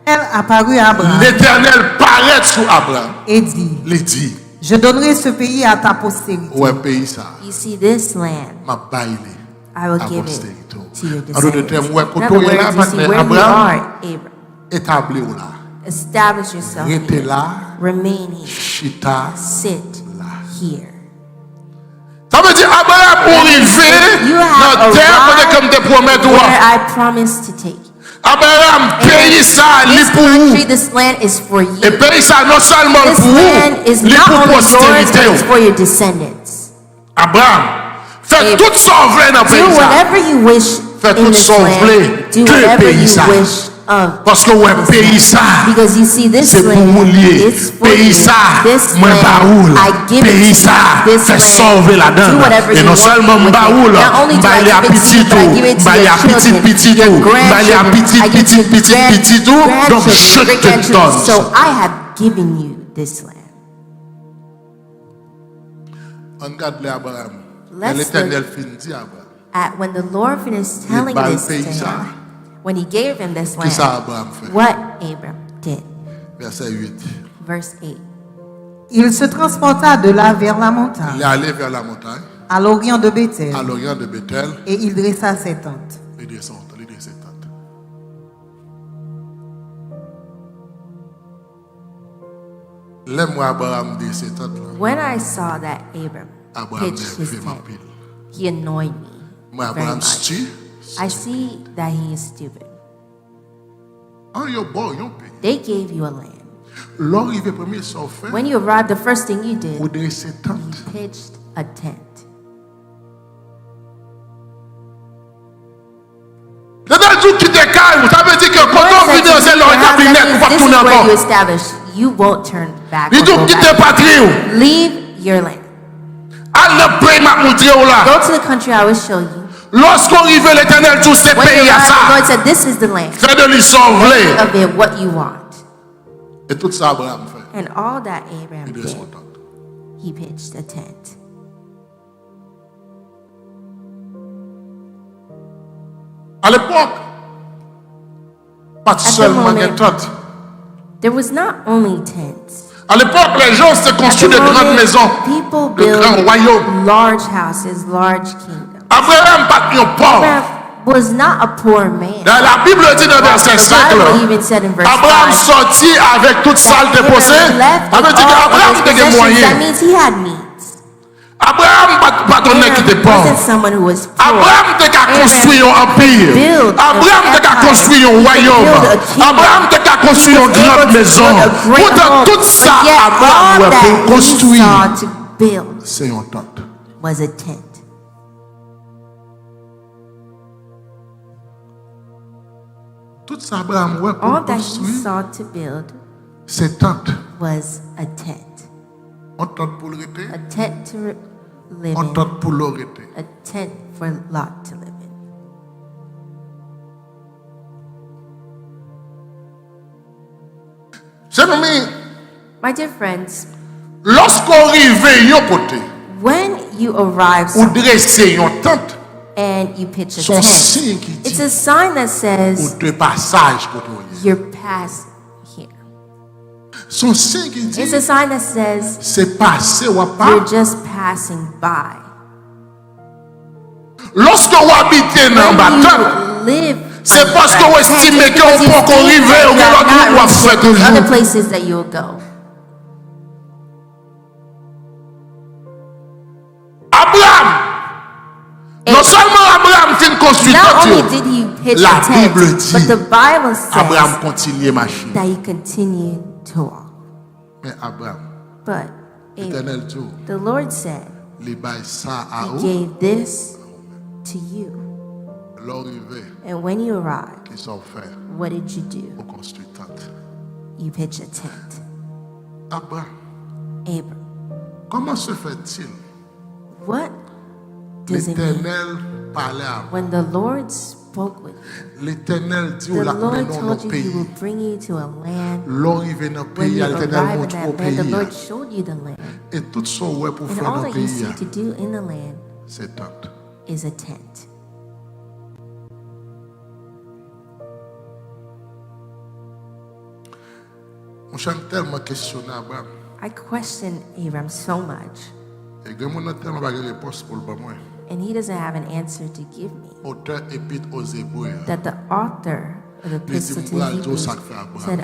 S3: Elle apparut à Abraham
S1: L'Éternel paraît sur Abraham.
S3: et dit,
S1: Il dit,
S3: je donnerai ce pays à ta postérité.
S1: ouais, pays ça,
S2: you see this land,
S1: ma baille.
S2: I will
S1: à
S2: give it
S1: postérité.
S2: to your
S1: En d'autres
S2: descendants.
S1: termes, ouais,
S2: In
S1: quand
S2: other
S1: on est là,
S2: words, you see
S1: maintenant,
S2: where you
S1: Abraham
S2: are, Abram.
S1: établi ou là.
S2: Establish yourself
S1: Restez
S2: here.
S1: là,
S2: Remain here.
S1: chita.
S2: Sit here.
S1: Ça veut dire Abraham arrivé
S2: You have
S1: dans terre
S2: arrived
S1: comme des promesses
S2: where
S1: toi.
S2: I promised to take you.
S1: Abraham pays ça, li
S2: This
S1: pour vous.
S2: country, this land is for you.
S1: Et pays ça non seulement
S2: This
S1: pour
S2: land is
S1: vous, li
S2: not
S1: pour
S2: only yours, but
S1: postérité.
S2: it's for your descendants.
S1: Abraham, faites
S2: Abraham,
S1: tout son vrai dans le
S2: Do
S1: pays ça.
S2: whatever you wish
S1: Faites
S2: in
S1: tout
S2: this
S1: son
S2: land.
S1: vrai
S2: Do
S1: de
S2: whatever
S1: pays
S2: you
S1: ça.
S2: wish of.
S1: Parce que ouais,
S2: this
S1: pays
S2: land.
S1: ça,
S2: Because you see this
S1: c'est pour
S2: land,
S1: vous lier.
S2: it's for
S1: Pays
S2: you.
S1: ça,
S2: This
S1: moi
S2: land,
S1: baoul.
S2: I give it
S1: Pays
S2: to
S1: ça,
S2: you. This
S1: fait
S2: land,
S1: sauver la
S2: do
S1: donne.
S2: whatever
S1: Et
S2: you
S1: non
S2: want
S1: seulement
S2: with it.
S1: baoul,
S2: Not only do I
S1: m'baille à
S2: give it to
S1: petit
S2: you, but I give it
S1: tout,
S2: to
S1: m'baille
S2: your
S1: à petit
S2: children,
S1: petit
S2: your
S1: tout, m'baille à
S2: grandchildren.
S1: petit
S2: I give
S1: petit
S2: to
S1: petit petit tout. Donc je te
S2: grandchildren.
S1: donne.
S2: So I have given you this land.
S1: On regarde l'Abraham.
S2: Let's
S1: L'Éternel finit dit Abraham.
S2: At when the Lord finished telling
S1: bal
S2: this to
S1: pays ça.
S2: him, when he gave him this
S1: Qui ça
S2: land,
S1: Abraham fait?
S2: what Abram did.
S1: Verset 8.
S2: Verse 8.
S3: Il se transporta de là vers la
S1: Il
S3: montagne,
S1: est allé vers la montagne,
S3: à l'orient de Bethel,
S1: à l'orient de Bethel.
S3: et il dressa ses tentes.
S1: Il descend ses tentes. L'aime-moi Abraham dit c'est tout là.
S2: When I saw that Abram
S1: Abraham
S2: pitched his
S1: fait ma
S2: tent,
S1: pile.
S2: he annoyed me
S1: Moi
S2: very
S1: Abraham
S2: much.
S1: stu.
S2: I see that he is stupid.
S1: En yo bon yon pays.
S2: They gave you a land.
S1: L'arrivée premier son fait.
S2: When you arrived, the first thing you did,
S1: Ou dresser
S2: you
S1: tente.
S2: pitched a tent.
S1: C'est dans tout qui te calme. Ça veut dire que quand
S2: Lord
S1: on
S2: said
S1: vient
S2: to
S1: c'est
S2: me,
S1: leur
S2: "Perhaps
S1: cabinet
S2: that
S1: pour
S2: means
S1: pas
S2: this is
S1: tourner
S2: where you
S1: encore.
S2: establish. You won't turn back.
S1: Il
S2: or
S1: dit
S2: go
S1: quitte
S2: back.
S1: patrie.
S2: Leave your land.
S1: Al le pays m'a montré là.
S2: Go to the country I will show you.
S1: Lorsqu'on arrive l'Éternel tout ce
S2: When you
S1: pays à
S2: arrive, the
S1: ça.
S2: Lord said, "This is the land.
S1: Fait de lui sauver.
S2: Of it, what you want."
S1: Et tout ça Abraham fait.
S2: And all that Abraham
S1: Il dresse
S2: did,
S1: son tente.
S2: he pitched a tent.
S1: À l'époque, pas
S2: the
S1: seulement
S2: moment,
S1: des tentes.
S2: There was not only tents.
S1: À l'époque, les gens se
S2: At the
S1: construisent de grandes
S2: moment,
S1: maisons,
S2: people
S1: de grands
S2: build
S1: royaumes.
S2: large houses, large kingdoms.
S1: Abraham pas un pauvre.
S2: Abraham was not a poor man.
S1: Dans la Bible dit dans verset
S2: The
S1: 5,
S2: Bible
S1: là,
S2: even said in verse
S1: Abraham
S2: 5,
S1: sortit avec toute salle déposée.
S2: Abraham left
S1: Ça veut
S2: with
S1: dire
S2: all
S1: qu'Abraham
S2: of his
S1: était des
S2: possessions. That
S1: moyens.
S2: means he had needs.
S1: Abraham pas donné qui était
S2: Abraham wasn't
S1: pauvre.
S2: someone who was poor.
S1: Abraham était qu'à construire un empire.
S2: build
S1: Abraham
S2: an
S1: était qu'à
S2: empire.
S1: construire un royaume.
S2: build a kingdom.
S1: Abraham était qu'à construire une
S2: He was
S1: grande
S2: able to
S1: maison.
S2: build a great
S1: Pourtant,
S2: home.
S1: tout ça,
S2: But yet,
S1: Abraham
S2: all
S1: ouais,
S2: that
S1: pour
S2: he
S1: construire,
S2: saw to build
S1: c'est une tente.
S2: was a tent.
S1: Tout ça, Abraham ouais, pour
S2: All that he
S1: construire,
S2: saw to build
S1: c'est tente.
S2: was a tent.
S1: On tente pour le rester,
S2: A tent to live
S1: on
S2: in.
S1: tente pour le rester.
S2: A tent for Lot to live in.
S1: C'est nommé,
S2: My dear friends,
S1: lorsqu'on arrive un côté,
S2: when you arrive
S1: ou dresser une tente,
S2: and you pitch a
S1: son
S2: tent,
S1: signe qui
S2: it's
S1: dit,
S2: a sign that
S1: ou
S2: says
S1: de passage pour toi.
S2: you're past here.
S1: Son signe qui
S2: It's
S1: dit,
S2: a sign that says
S1: c'est passé ou pas.
S2: you're just passing by.
S1: Lorsqu'on habite dans
S2: When
S1: la tente,
S2: you live,
S1: c'est parce qu'on estime
S2: because
S1: qu'on
S2: you
S1: peut
S2: think
S1: arriver
S2: that
S1: ou
S2: you
S1: que
S2: have
S1: l'autre
S2: not
S1: doit
S2: reached
S1: faire
S2: other
S1: toujours.
S2: places that you will go.
S1: Abraham, non seulement Abraham fait une
S2: Not only
S1: construction,
S2: did he pitch
S1: La
S2: a tent,
S1: Bible dit,
S2: but the Bible says
S1: Abraham continue marcher.
S2: that he continued to walk.
S1: Mais Abraham,
S2: But Abraham,
S1: l'Éternel dit,
S2: the Lord said,
S1: les bails ça à
S2: He
S1: eux,
S2: gave this to you.
S1: l'arrivée
S2: And when you arrived,
S1: qu'ils ont fait
S2: what did you do?
S1: au construit tente.
S2: You pitch a tent.
S1: Abraham,
S2: Abram,
S1: comment se fait-il?
S2: what does it mean
S1: L'Éternel parlait à
S2: when the Lord spoke with you?
S1: l'Éternel dit,
S2: The
S1: la
S2: Lord
S1: connaît dans
S2: told
S1: nos
S2: you He will
S1: pays.
S2: bring you to a land.
S1: L'arrivée dans le
S2: When
S1: pays,
S2: you
S1: l'Éternel
S2: arrive in
S1: montre au
S2: that land, the
S1: pays.
S2: Lord showed you the land.
S1: Et tout son ouais pour
S2: And
S1: faire
S2: all
S1: dans le
S2: that you
S1: pays,
S2: see to do in the land
S1: c'est tente.
S2: is a tent.
S1: On chante tellement questionné Abraham.
S2: I question Abram so much,
S1: Et que mon tellement pas de réponse pour le pas moi.
S2: and he doesn't have an answer to give me.
S1: Auteur épître aux Hébreux.
S2: That the author of the Epistle to the Hebrews said,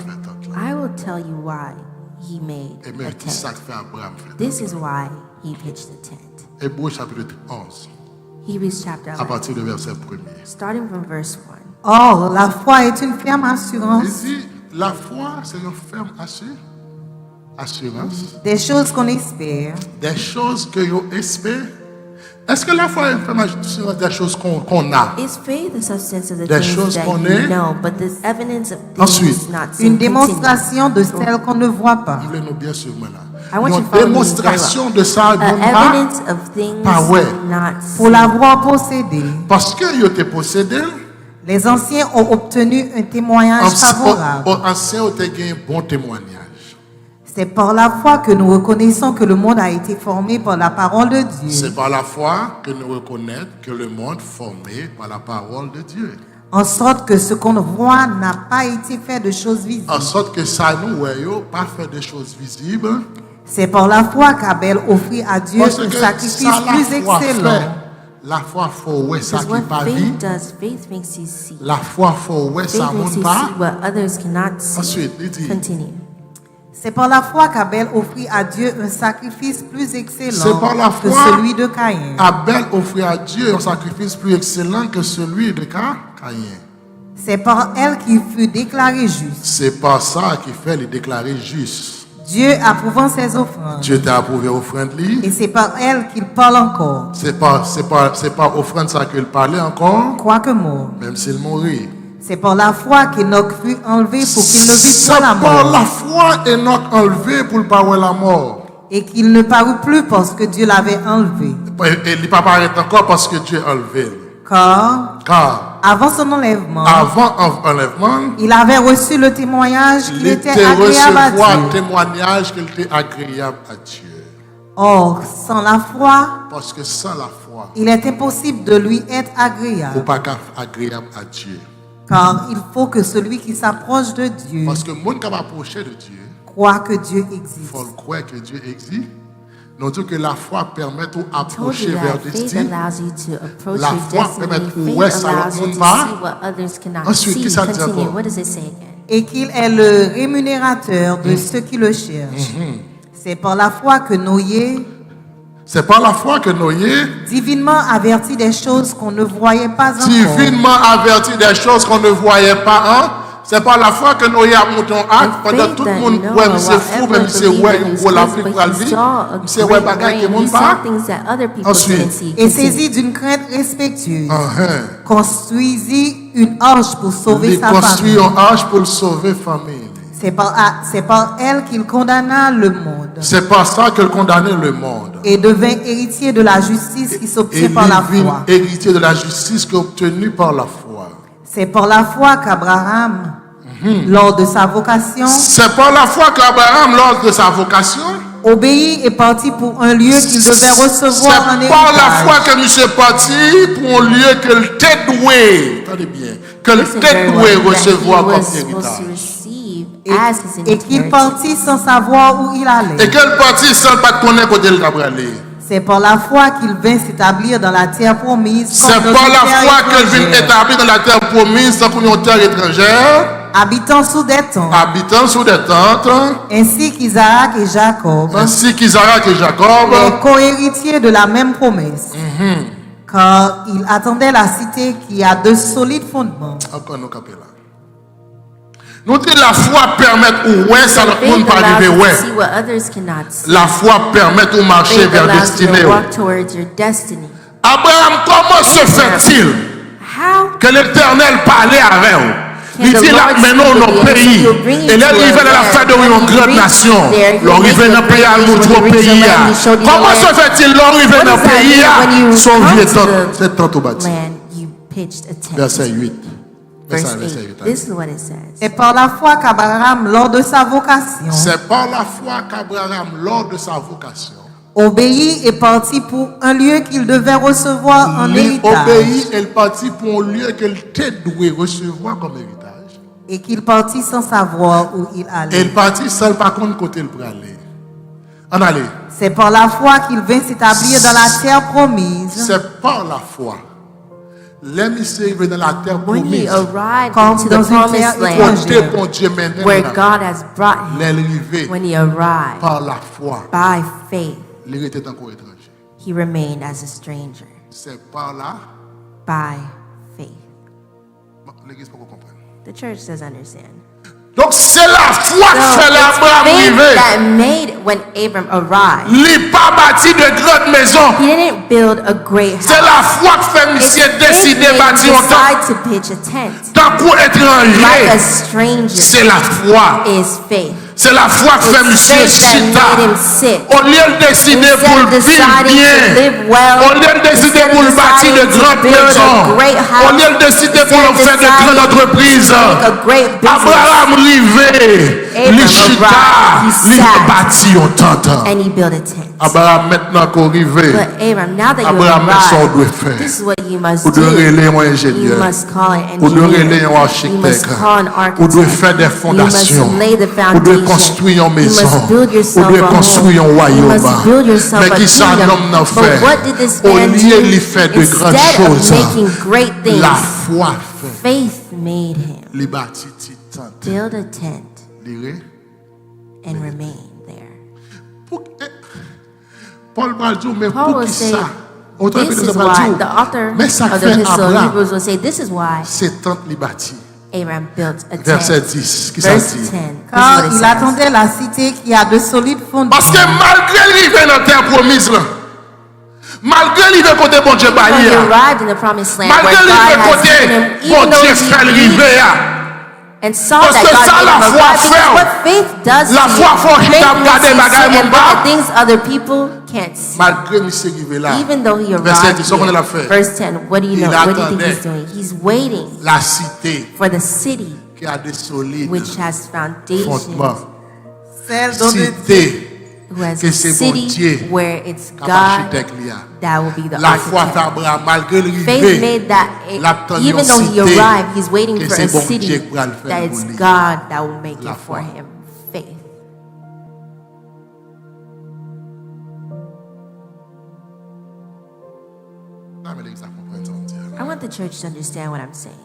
S2: I will tell you why he made
S1: Et
S2: a
S1: même qui ça
S2: tent.
S1: fait Abraham fait.
S2: This is why he pitched the tent.
S1: Hébreux chapitre 11,
S2: Hebrews chapter
S1: à
S2: 11,
S1: partir du verset 1er.
S2: starting from verse 1.
S3: Or, la foi est une ferme
S1: Il
S3: assurance
S1: dit, la foi, c'est une ferme assurance
S3: des choses qu'on espère,
S1: des choses que vous espérez. Est-ce que la foi est une ferme assurance des choses qu'on a?
S2: Is faith the substance of the
S1: Des
S2: things
S1: choses
S2: that
S1: qu'on
S2: you
S1: est.
S2: know, but the evidence of
S1: Ensuite,
S2: things not seen?
S3: une
S2: Continue.
S3: démonstration de celles qu'on ne voit pas.
S1: Voulez-nous bien sûr là.
S2: I want you
S1: Une
S2: to follow me
S1: démonstration de ça, non pas
S2: Evidence of things
S1: Ah ouais.
S2: not
S3: Pour
S2: seen.
S3: l'avoir possédé,
S1: parce que vous étiez possédé.
S3: les anciens ont obtenu un témoignage favorable.
S1: Ancien ont gagné un bon témoignage.
S3: C'est par la foi que nous reconnaissons que le monde a été formé par la parole de Dieu.
S1: C'est par la foi que nous reconnaissons que le monde formé par la parole de Dieu.
S3: En sorte que ce qu'on voit n'a pas été fait de choses visibles.
S1: En sorte que ça nous voyons pas faire des choses visibles.
S3: C'est par la foi qu'Abel offrit à Dieu
S1: Parce
S3: un
S1: que
S3: sacrifice
S1: ça la
S3: plus
S1: foi fait.
S3: excellent.
S1: La foi faut ouais ça
S2: Because
S1: qui
S2: what
S1: pas vie.
S2: faith does, faith makes you see.
S1: La foi faut ouais
S2: Faith
S1: ça
S2: makes
S1: monte
S2: you
S1: pas.
S2: see what others cannot see.
S1: Ensuite, il dit
S2: Continue.
S3: C'est par la foi qu'Abel offrit à Dieu un sacrifice plus
S1: C'est
S3: excellent
S1: par la
S3: que
S1: foi
S3: celui de Caïn.
S1: Abel offrit à Dieu un sacrifice plus excellent que celui de Caïn.
S3: C'est par elle qu'il fut déclaré juste.
S1: C'est par ça qu'il fait les déclarer juste.
S3: Dieu approuvant ses offrandes.
S1: Dieu t'a approuvé offrande lui.
S3: Et c'est par elle qu'il parle encore,
S1: C'est pas offrande ça qu'il parlait encore,
S3: quoique mort.
S1: même s'il mourit.
S3: C'est par la foi qu'Enoch fut enlevé pour qu'il ne vit
S1: C'est
S3: pas la
S1: par
S3: mort.
S1: la foi Enoch enlevé pour ne pas voir la mort.
S3: Et qu'il ne parut plus parce que Dieu l'avait enlevé.
S1: Et il ne pas paraître encore parce que Dieu a enlevé. Car
S3: Avant son enlèvement,
S1: avant enlèvement,
S3: il avait reçu le témoignage qu'il
S1: il
S3: était
S1: était
S3: agréable à
S1: recevoir
S3: Dieu.
S1: témoignage qu'il était agréable à Dieu.
S3: Or, sans la foi,
S1: Parce que sans la foi,
S3: il est impossible de lui être
S1: il
S3: agréable.
S1: n'est pas agréable à Dieu.
S3: Car il faut que celui qui s'approche de Dieu
S1: Parce que le monde qui va approcher de Dieu,
S3: croit que Dieu
S1: il
S3: existe.
S1: faut croire que Dieu existe. Nous disons que la foi permet de
S2: told
S1: approcher
S2: you
S1: vers
S2: that faith
S1: destin.
S2: allows you to approach
S1: La
S2: your
S1: foi
S2: destiny.
S1: permet
S2: Faith
S1: ouais, ça,
S2: allows you
S1: on
S2: to
S1: va.
S2: see what others cannot
S1: Ensuite,
S2: see.
S1: qu'est-ce que ça dit
S2: Continue.
S1: encore?
S2: What does it say again?
S3: Et qu'il est le rémunérateur de ceux qui le cherchent. C'est par la foi que Noé,
S1: C'est par la foi que Noé,
S3: divinement averti des choses qu'on ne voyait pas encore,
S1: divinement averti des choses qu'on ne voyait pas, hein? C'est par la foi que Noé a monté un arc pendant tout le monde. Ouais, mais c'est fou, même si c'est ouais, on voit la vie pour la vie. C'est ouais, bagaille qui monte pas. Ensuite.
S3: et saisi d'une crainte respectueuse, construisit une arche pour sauver
S1: Il
S3: sa
S1: construit
S3: famille.
S1: une arche pour sauver famille.
S3: C'est par elle qu'il condamna le monde
S1: C'est par ça que condamnait le monde.
S3: et devint héritier de la justice qui
S1: Et
S3: s'obtient par la
S1: il
S3: foi.
S1: héritier de la justice qui est obtenue par la foi.
S3: C'est par la foi qu'Abraham, lors de sa vocation,
S1: C'est par la foi qu'Abraham, lors de sa vocation,
S3: obéit et partit pour un lieu qu'il devait recevoir en
S1: c'est par la foi
S3: héritage.
S1: que nous sommes partis pour un lieu que le tête doué, attendez bien, que le tête doué recevoir comme héritage.
S3: Et qu'il partit sans savoir où il
S1: Et
S3: allait.
S1: quel parti sans pas connaître côté le Gabriel?
S3: C'est par la foi qu'il vint s'établir dans la terre promise.
S1: C'est
S3: comme dans
S1: par
S3: une
S1: la
S3: terre
S1: foi qu'elle vient
S3: étrangère,
S1: établir dans la terre promise sans qu'on ait une terre étrangère,
S3: habitant sous des tentes,
S1: habitant sous des tentes,
S3: ainsi qu'Isaac et Jacob,
S1: ainsi qu'Isaac et Jacob,
S3: les co-héritiers de la même promesse. Car il attendait la cité qui a de solides fondements.
S1: encore nous capé là. Nous disons la foi permet ou ouais, ça ne monde
S2: Faith
S1: pas arriver
S2: allows you
S1: ouais.
S2: to see what others cannot see.
S1: La foi permet de marcher
S2: Faith
S1: vers
S2: allows you
S1: destinée.
S2: to walk towards your destiny.
S1: Abraham, comment se fait-il
S2: How
S1: que l'Éternel parlait avec eux? Il dit là, maintenant, nos pays. Et là, il va dans la fête de une grande nation. L'arrivée dans le pays, il montre au pays. Comment se fait-il l'arrivée dans le pays? Son vieux temps, c'est tant au bâti.
S2: land you pitched a tent.
S1: Verset 8.
S2: Verse
S1: Verset
S2: 8.
S1: 8.
S2: This is what it says.
S3: C'est par la foi qu'Abraham, lors de sa vocation,
S1: C'est par la foi qu'Abraham, lors de sa vocation,
S3: obéit et partit pour un lieu qu'il devait recevoir en
S1: il
S3: héritage.
S1: obéit et il partit pour un lieu qu'elle était doué recevoir comme héritage.
S3: Et qu'il partit sans savoir où il
S1: Et
S3: allait.
S1: il partit seul par contre côté il peut aller. En aller.
S3: C'est par la foi qu'il vint s'établir dans la terre promise,
S1: C'est par la foi. L'homme s'est arrivé dans la terre
S2: When he
S1: promise.
S2: arrived
S3: Comme
S2: into
S3: dans
S2: the
S3: une
S2: promised
S3: terre
S2: land,
S1: Côté bon Dieu maintenant.
S2: where God has brought him,
S1: L'arrivée
S2: when he arrived
S1: par la foi.
S2: by faith,
S1: Il était encore étranger.
S2: he remained as a stranger.
S1: C'est par là.
S2: By faith.
S1: Bon, l'église peut comprendre.
S2: The church does understand.
S1: Donc c'est la foi
S2: So
S1: qui fait
S2: it's
S1: l'Abraham
S2: faith
S1: arriver.
S2: that made when Abram arrived.
S1: Il n'a pas bâti de grandes maisons.
S2: He didn't build a great
S1: C'est
S2: house.
S1: la foi qui fait
S2: It's
S1: monsieur
S2: faith
S1: décider
S2: made him
S1: bâtir un temps.
S2: decide to pitch a tent.
S1: Tant qu'au
S2: Like a
S1: étranger,
S2: stranger
S1: c'est la foi.
S2: is faith.
S1: C'est la foi qui fait
S2: It's
S1: monsieur
S2: faith that
S1: chita.
S2: made him sit.
S1: Au lieu de décider
S2: Instead
S1: pour
S2: of
S1: vivre
S2: deciding to
S1: bien,
S2: live well,
S1: au lieu de décider
S2: instead of
S1: pour bâtir de
S2: deciding to
S1: grandes
S2: build a
S1: maisons,
S2: great house,
S1: au lieu de décider pour
S2: instead of
S1: faire de grandes
S2: deciding
S1: entreprises,
S2: to make a great business,
S1: Abraham rivé,
S2: Abram
S1: il chita,
S2: arrived, he
S1: il
S2: sat,
S1: bâti un temps.
S2: and he built a tent.
S1: Abraham maintenant qu'on rivé,
S2: But Abram, now that you
S1: Abraham met son doit
S2: arrived,
S1: faire.
S2: this is what you must
S1: Ou de
S2: do.
S1: relayer un
S2: You
S1: ingénieur.
S2: must call an
S1: Ou de
S2: engineer.
S1: relayer un
S2: You
S1: architecte.
S2: must call an
S1: Ou
S2: architect.
S1: de faire des
S2: You
S1: fondations.
S2: must lay the
S1: Ou de
S2: foundation.
S1: construire une
S2: You
S1: maison.
S2: must build
S1: Ou
S2: yourself
S1: de
S2: a
S1: construire un
S2: home. You
S1: royaume.
S2: must build yourself
S1: Mais
S2: a
S1: qui ça
S2: kingdom.
S1: l'homme n'a
S2: But
S1: fait?
S2: what did this
S1: Au
S2: man
S1: lieu
S2: do?
S1: de faire de grandes
S2: Instead of
S1: choses,
S2: making great
S1: la
S2: things,
S1: foi fait.
S2: faith made him
S1: Les bâtis tente.
S2: build a tent.
S1: Lirez.
S2: and remain there.
S1: Paul va dire, mais
S2: Paul
S1: pour
S2: will
S1: qui
S2: say,
S1: ça? Autant
S2: this
S1: que
S2: is
S1: nous
S2: why,
S1: dire,
S2: the author
S1: mais ça
S2: of the
S1: fait
S2: epistle of
S1: Abraham,
S2: Hebrews will say, this is why
S1: c'est tant li bâti.
S2: Abraham built a
S1: Verset
S2: tent.
S1: 10, qui ça
S2: Verse
S1: dit?
S2: 10, this is
S3: Car
S2: what it
S3: il
S2: says.
S3: attendait la cité qui a de solides fondements.
S1: Parce que malgré l'arrivée dans la terre promise, là, malgré l'arrivée côté bon Dieu
S2: When he
S1: bailli,
S2: arrived in the promised land,
S1: malgré
S2: where God
S1: l'arrivée
S2: has
S1: côté
S2: given him,
S1: bon
S2: even though
S1: Dieu
S2: he
S1: fait
S2: believed
S1: l'arrivée,
S2: and saw
S1: Parce
S2: that
S1: que
S2: God
S1: ça,
S2: gave
S1: la
S2: him a
S1: foi
S2: God,
S1: fait,
S2: because what faith does
S1: la
S2: to
S1: foi
S2: you,
S1: fait,
S2: faith
S1: je
S2: makes
S1: t'ai
S2: you
S1: regardé,
S2: see
S1: bagaille,
S2: and
S1: mon
S2: look at
S1: bas.
S2: things other people can't see.
S1: malgré monsieur arrivé là,
S2: Even though he
S1: verset
S2: arrived
S1: 10, ce qu'on a
S2: here,
S1: fait,
S2: verse 10, what do you
S1: Il
S2: know? What do you think
S1: attendait.
S2: he's doing? He's waiting
S1: la cité
S2: for the city
S1: qui a des solides
S2: which has foundations,
S1: fondements,
S3: Celle dont Dieu
S1: cité
S2: who has
S1: que
S2: a
S1: c'est bon
S2: city
S1: Dieu
S2: where it's
S1: qui a
S2: God
S1: architecte là.
S2: that will be the
S1: La foi
S2: architect.
S1: d'Abraham, malgré
S2: Faith
S1: l'arrivée,
S2: made that,
S1: l'attendant
S2: even though he
S1: cité,
S2: arrived, he's waiting
S1: que
S2: for
S1: c'est
S2: a
S1: bon
S2: city
S1: Dieu qui va le faire
S2: that
S1: pour
S2: it's
S1: lui.
S2: God that will make
S1: La
S2: it for
S1: foi.
S2: him. Faith.
S1: Non, mais les gens comprennent ça, on dit.
S2: I want the church to understand what I'm saying.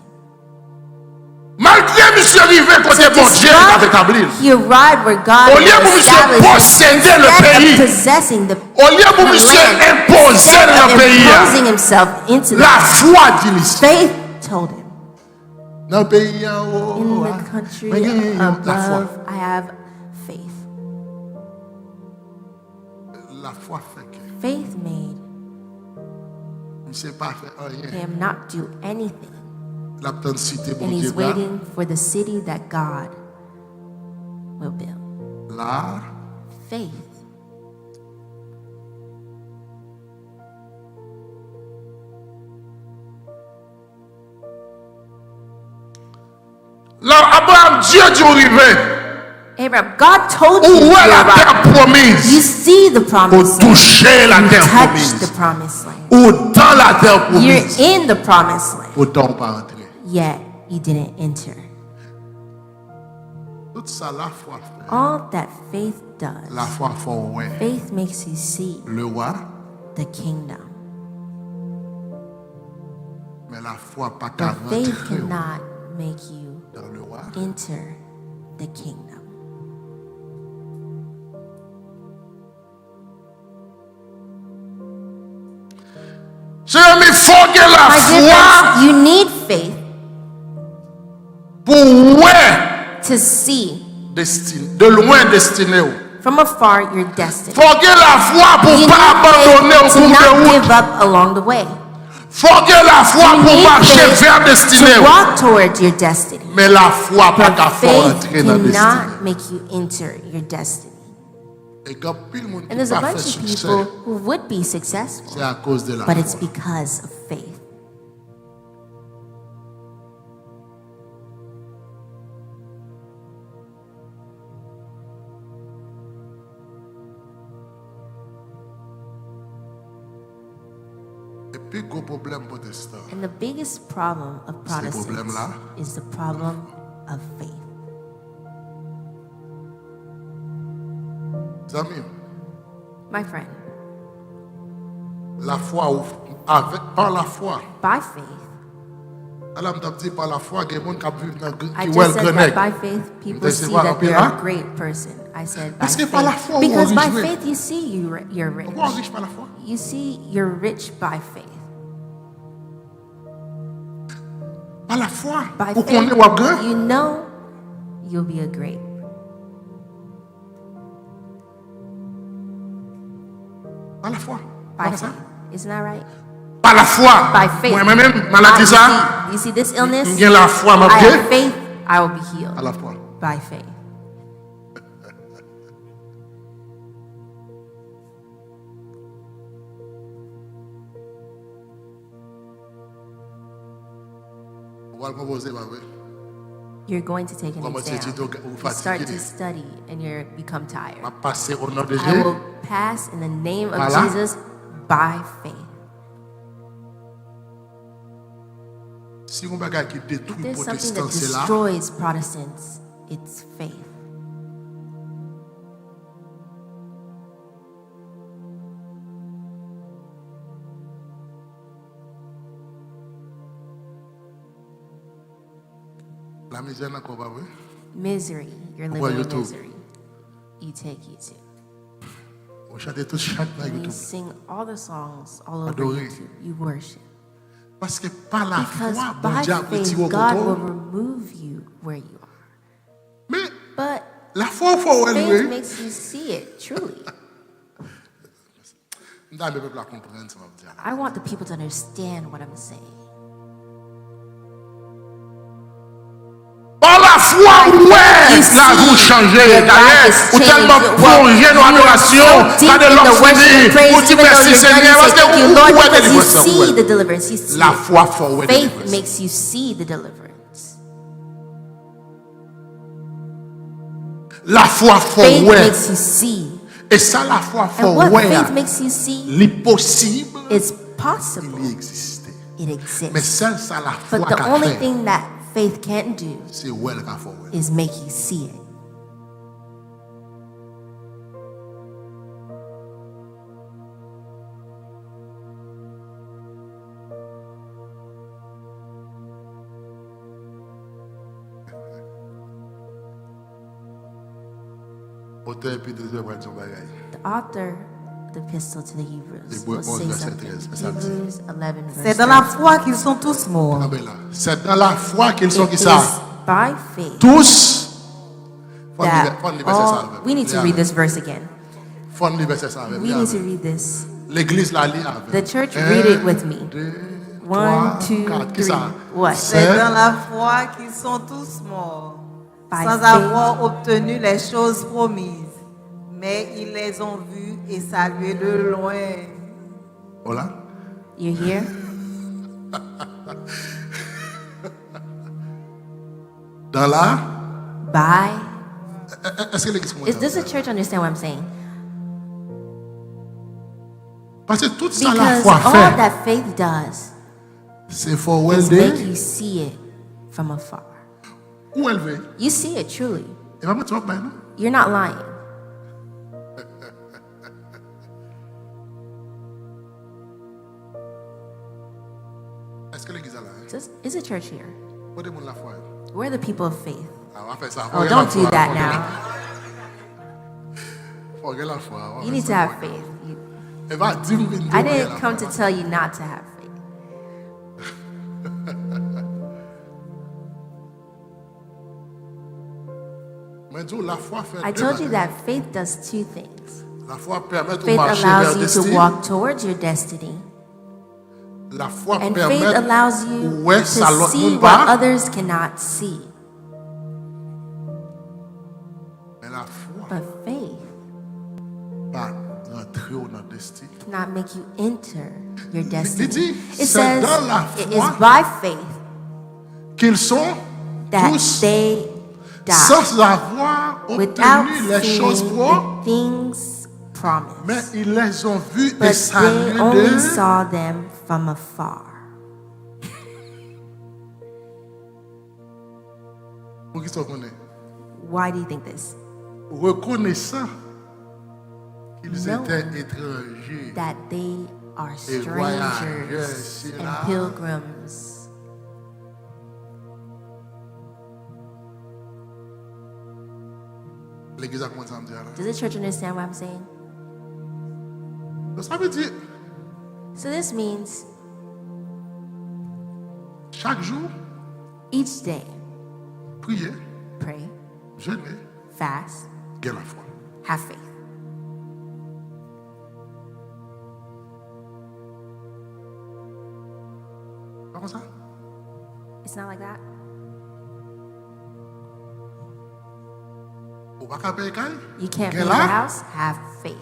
S1: Malgré monsieur arrivé côté
S2: So
S1: bon Dieu qui va établir.
S2: he arrived where God
S1: Au lieu
S2: had
S1: pour monsieur
S2: established
S1: posséder le
S2: instead
S1: pays,
S2: of possessing the
S1: au lieu pour
S2: the
S1: monsieur
S2: land,
S1: imposer
S2: instead
S1: le
S2: of
S1: pays,
S2: imposing himself into the
S1: la
S2: land,
S1: foi dit l'histoire.
S2: faith told him,
S1: Dans le pays en haut,
S2: in the country
S1: la foi.
S2: above, I have faith.
S1: La foi fait que
S2: Faith made
S1: il ne sait pas faire rien.
S2: him not do anything.
S1: La petite cité bon
S2: And
S1: Dieu
S2: he's
S1: là,
S2: waiting for the city that God will build.
S1: là,
S2: Faith.
S1: là, Abraham, Dieu dit arrivé.
S2: Abraham, God told you
S1: Où
S2: to
S1: est la
S2: arrive.
S1: terre
S2: You
S1: promise?
S2: see the
S1: Pour
S2: promised land.
S1: toucher la terre
S2: Touch the
S1: promise.
S2: promised land.
S1: Ou dans la terre
S2: You're
S1: promise.
S2: in the promised land,
S1: Autant pas entrer.
S2: yet you didn't enter.
S1: Tout ça, la foi fait.
S2: All that faith does,
S1: La foi fait ouais.
S2: faith makes you see
S1: Le roi,
S2: the kingdom.
S1: mais la foi pas
S2: But
S1: qu'à
S2: faith
S1: rentrer
S2: cannot make you
S1: dans le roi.
S2: enter the kingdom.
S1: Jérémie, faut que la
S2: My
S1: foi
S2: goodness, you need faith
S1: pour ouais
S2: to see
S1: de loin destiné.
S2: from afar your destiny.
S1: Faut que la foi pour
S2: You
S1: pas abandonner
S2: need
S1: au
S2: faith to
S1: cours
S2: not
S1: de
S2: give
S1: route.
S2: up along the way.
S1: Faut que la foi
S2: You
S1: pour
S2: need
S1: marcher
S2: faith
S1: vers destiné.
S2: to walk towards your destiny.
S1: Mais la foi pas
S2: But
S1: qu'à faire
S2: faith
S1: entrer dans destiné.
S2: cannot make you enter your destiny.
S1: Et quand pile monde
S2: And
S1: qui
S2: there's a
S1: pas fait
S2: bunch of
S1: succès,
S2: people who would be successful,
S1: c'est à cause de la
S2: but it's
S1: foi.
S2: because of faith.
S1: Et puis gros problème protestant.
S2: And the biggest problem of
S1: C'est le problème là.
S2: Protestants is the problem of faith.
S1: Amis,
S2: My friend,
S1: la foi avec par la foi.
S2: by faith,
S1: Alors on t'a dit par la foi que les gens qui vivent dans
S2: I
S1: qui
S2: just
S1: well
S2: said
S1: connect.
S2: that by faith, people
S1: They
S2: see
S1: say, well,
S2: that they're
S1: huh?
S2: a great person. I said by
S1: Parce que par la
S2: faith.
S1: foi, on
S2: Because by
S1: riche,
S2: faith, you see you're rich.
S1: Pourquoi on riche par la foi?
S2: You see you're rich by faith.
S1: Par la foi.
S2: By
S1: Pour qu'on
S2: faith,
S1: est ou grand.
S2: you know you'll be a great.
S1: Par la foi.
S2: By
S1: Par ça.
S2: faith. Isn't that right?
S1: Par la foi.
S2: By faith.
S1: Moi-même, maladie ça.
S2: You see this illness?
S1: J'ai la foi, ma
S2: I have
S1: vie.
S2: faith, I will be healed.
S1: À la foi.
S2: By faith.
S1: On va le proposer, ma vie.
S2: You're going to take an
S1: Comment
S2: exam.
S1: tu dis, donc, vous
S2: You start
S1: fatiguez.
S2: to study and you become tired.
S1: Ma passer au nom de
S2: I
S1: Jésus.
S2: will pass in the name of
S1: Voilà.
S2: Jesus by faith.
S1: Si on bagage qui détruit
S2: There's something
S1: protestant,
S2: that
S1: c'est là.
S2: destroys Protestants. It's faith.
S1: La misère n'a pas vrai.
S2: Misery. You're
S1: Pourquoi
S2: living in
S1: YouTube?
S2: misery. you take you to.
S1: On chante tout chaque
S2: And you
S1: YouTube.
S2: sing all the songs all over
S1: Adorer.
S2: YouTube. You worship.
S1: Parce que par la
S2: Because
S1: foi, bon
S2: by
S1: Dieu a
S2: faith,
S1: retiré au
S2: God will
S1: contrôle.
S2: remove you where you are.
S1: Mais
S2: But
S1: la foi, faut
S2: faith
S1: élever.
S2: makes you see it, truly.
S1: Dans le peuple à comprendre, ça va me dire.
S2: I want the people to understand what I'm saying.
S1: Par la foi, ouais,
S2: You
S1: là vous
S2: see
S1: changez.
S2: your
S1: D'ailleurs,
S2: life is
S1: ou tellement
S2: changed.
S1: plongé dans l'adoration,
S2: deep
S1: pas de
S2: in the
S1: l'homme
S2: worship and
S1: fini,
S2: praise,
S1: ou tu
S2: even though
S1: merci
S2: you're done,
S1: Seigneur,
S2: you
S1: parce
S2: say thank you,
S1: que
S2: Lord,
S1: où est
S2: because you
S1: délivrance,
S2: see
S1: où est?
S2: the deliverance. You see
S1: La
S2: it.
S1: foi, faut ouais
S2: Faith
S1: délivrance.
S2: makes you see the deliverance.
S1: La foi, faut
S2: Faith
S1: ouais.
S2: makes you see.
S1: Et ça, la foi, faut
S2: And what
S1: ouais.
S2: faith makes you see
S1: L'impossible,
S2: is
S1: il
S2: possible.
S1: y existe.
S2: It
S1: Mais
S2: exists.
S1: seul ça, la foi
S2: But the
S1: qu'a
S2: only
S1: fait,
S2: thing that faith can't do
S1: c'est ouais le qu'a fait ouais.
S2: is make you see it.
S1: Auteur et puis deuxième va dire bagaille.
S2: The author of the epistle to the Hebrews
S1: Hébreux
S2: will say
S1: 11, verset
S2: something.
S1: 13. Ça dit.
S2: Hebrews 11
S3: C'est
S2: verse
S3: dans la
S2: 13.
S3: foi qu'ils sont tous morts.
S1: Ah ben là, c'est dans la foi qu'ils sont
S2: It
S1: qui
S2: is
S1: ça.
S2: by faith
S1: Tous.
S2: that
S1: Faut le verset ça
S2: all...
S1: avec.
S2: We need to read this verse again.
S1: Faut le verset ça avec.
S2: We need to read this.
S1: L'église la lit avec.
S2: The church, read it with me.
S1: 2,
S2: 1, 2,
S1: 4. Qui
S2: 3.
S1: ça?
S2: What?
S3: C'est dans la foi qu'ils sont tous morts,
S2: By
S3: sans
S2: faith.
S3: avoir obtenu les choses promises. Mais ils les ont vues et saluées de loin.
S1: Voilà.
S2: You hear?
S1: Dans la.
S2: By...
S1: Est-ce que l'église commence?
S2: Does the church understand what I'm saying?
S1: Parce que tout ça la
S2: Because
S1: foi
S2: all
S1: fait,
S2: that faith does
S1: c'est for well
S2: is make
S1: day.
S2: you see it from afar.
S1: Où elle veut?
S2: You see it truly.
S1: Et pas toi ben non.
S2: You're not lying.
S1: Est-ce que l'église est là?
S2: Is a church here?
S1: Où est la foi?
S2: We're the people of faith.
S1: Ah, on va faire ça.
S2: Oh, don't do that now.
S1: Forget la foi.
S2: You need to have faith.
S1: Elle va dire
S2: I didn't come to tell you not to have faith.
S1: Mais Dieu, la foi fait
S2: I
S1: deux
S2: told you
S1: bagages.
S2: that faith does two things.
S1: La foi permet de
S2: Faith
S1: marcher vers
S2: allows you to
S1: destin.
S2: walk towards your destiny.
S1: La foi
S2: And
S1: permet
S2: faith allows you
S1: ouais,
S2: to
S1: ça l'autre
S2: see
S1: monde
S2: what
S1: pas.
S2: others cannot see.
S1: Mais la foi
S2: But faith
S1: va rentrer dans notre destin.
S2: cannot make you enter your
S1: Il
S2: destiny.
S1: dit,
S2: It
S1: c'est
S2: says
S1: dans la
S2: it
S1: foi
S2: is by faith
S1: qu'ils sont
S2: that
S1: tous
S2: they die
S1: sans avoir
S2: without
S1: obtenu les choses
S2: seeing
S1: pour,
S2: the things
S1: mais
S2: promised.
S1: ils les ont vus et
S2: But they
S1: salués
S2: only
S1: de.
S2: saw them from afar.
S1: Pour qui sont connus?
S2: Why do you think this?
S1: Reconnaissant qu'ils
S2: No.
S1: étaient étrangers.
S2: That they are
S1: Et voyageurs
S2: strangers
S1: ici,
S2: and
S1: là.
S2: pilgrims.
S1: L'église a commencé à me dire là.
S2: Does the church understand what I'm saying?
S1: Donc, ça veut dire,
S2: So this means
S1: chaque jour,
S2: each day,
S1: prier,
S2: pray,
S1: jeûner,
S2: fast,
S1: gagner la foi.
S2: have faith.
S1: Pas comme ça?
S2: It's not like that.
S1: Ou pas qu'à payer caille?
S2: You can't pay
S1: Gagner
S2: your
S1: la-
S2: house, have faith.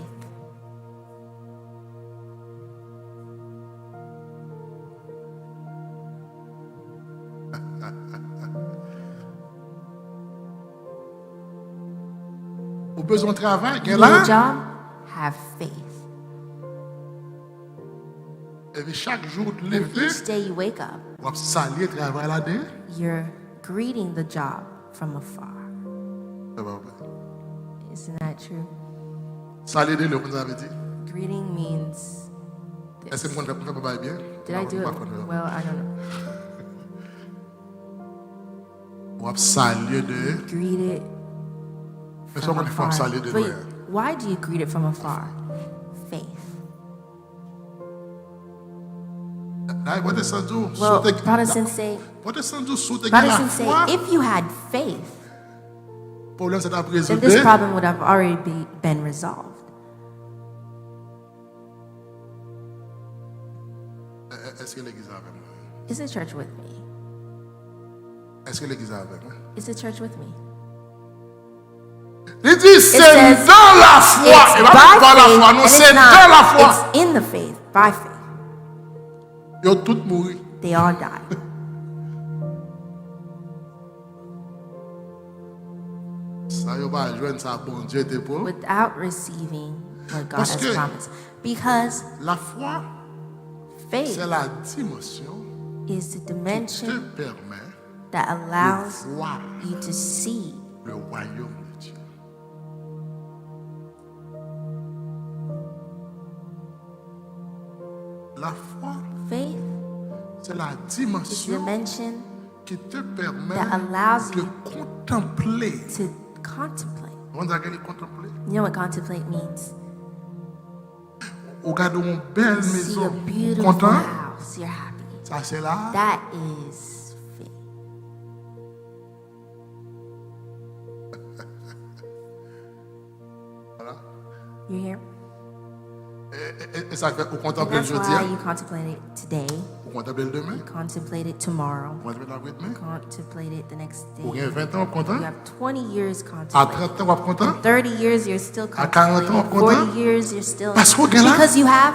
S1: Ou besoin de travail,
S2: You
S1: gagner
S2: need a
S1: là.
S2: job, have faith.
S1: Et puis chaque jour, de
S2: And
S1: lever,
S2: each day you wake up,
S1: on va saluer le travail là-dedans.
S2: you're greeting the job from afar.
S1: Ça va pas.
S2: Isn't that true?
S1: Saluer de l'eau, vous avez dit.
S2: Greeting means
S1: Est-ce que vous ne faites pas bien?
S2: Did I do it? Well, I don't know.
S1: On va saluer de.
S2: Greet it
S1: Mais
S2: from
S1: ça, on est fort
S2: afar.
S1: salé de
S2: But
S1: loin.
S2: why do you greet it from afar? Faith. Well, Protestants say, if you had faith, then this problem would have already been resolved.
S1: Est-ce que l'église est avec moi?
S2: Is the church with me?
S1: Est-ce que l'église est avec moi?
S2: Is the church with me?
S1: Il dit c'est
S2: says
S1: dans la foi.
S2: It's
S1: Et pas dans la
S2: by
S1: foi,
S2: faith,
S1: non,
S2: and
S1: c'est
S2: it's
S1: dans la
S2: not.
S1: foi.
S2: It's in the faith, by faith.
S1: Ils ont tous mouru.
S2: They all died.
S1: Ça, ils va joindre ça, bon Dieu était pour.
S2: Without receiving what God
S1: Parce
S2: has
S1: que
S2: promised. Because
S1: la foi,
S2: faith
S1: c'est la dimension
S2: is the
S1: qui te
S2: dimension
S1: permet
S2: that allows
S1: de voir
S2: you to see
S1: le royaume de Dieu. La foi,
S2: faith
S1: c'est la
S2: is the
S1: dimension
S2: dimension
S1: qui te permet
S2: that allows
S1: de
S2: you
S1: contempler.
S2: to contemplate.
S1: On dirait qu'elle est contempler.
S2: You know what contemplate means?
S1: Regarde une belle
S2: See a
S1: maison.
S2: beautiful
S1: Content?
S2: house, you're happy.
S1: Ça, c'est là.
S2: That is faith.
S1: Voilà.
S2: You hear?
S1: Et ça fait, vous
S2: And
S1: contemplez le
S2: that's
S1: jeudi,
S2: why you contemplate it today,
S1: vous contemplez le demain,
S2: contemplate it tomorrow,
S1: vous contemplez l'après-demain.
S2: contemplate it the next
S1: Vous
S2: day.
S1: avez 20 ans, vous content?
S2: You have 20 years
S1: À
S2: contemplating.
S1: 30 ans, vous êtes content?
S2: 30 years, you're still
S1: À 40 ans,
S2: contemplating.
S1: content?
S2: 40 years, you're still.
S1: Parce qu'au Ghana-
S2: Because you have.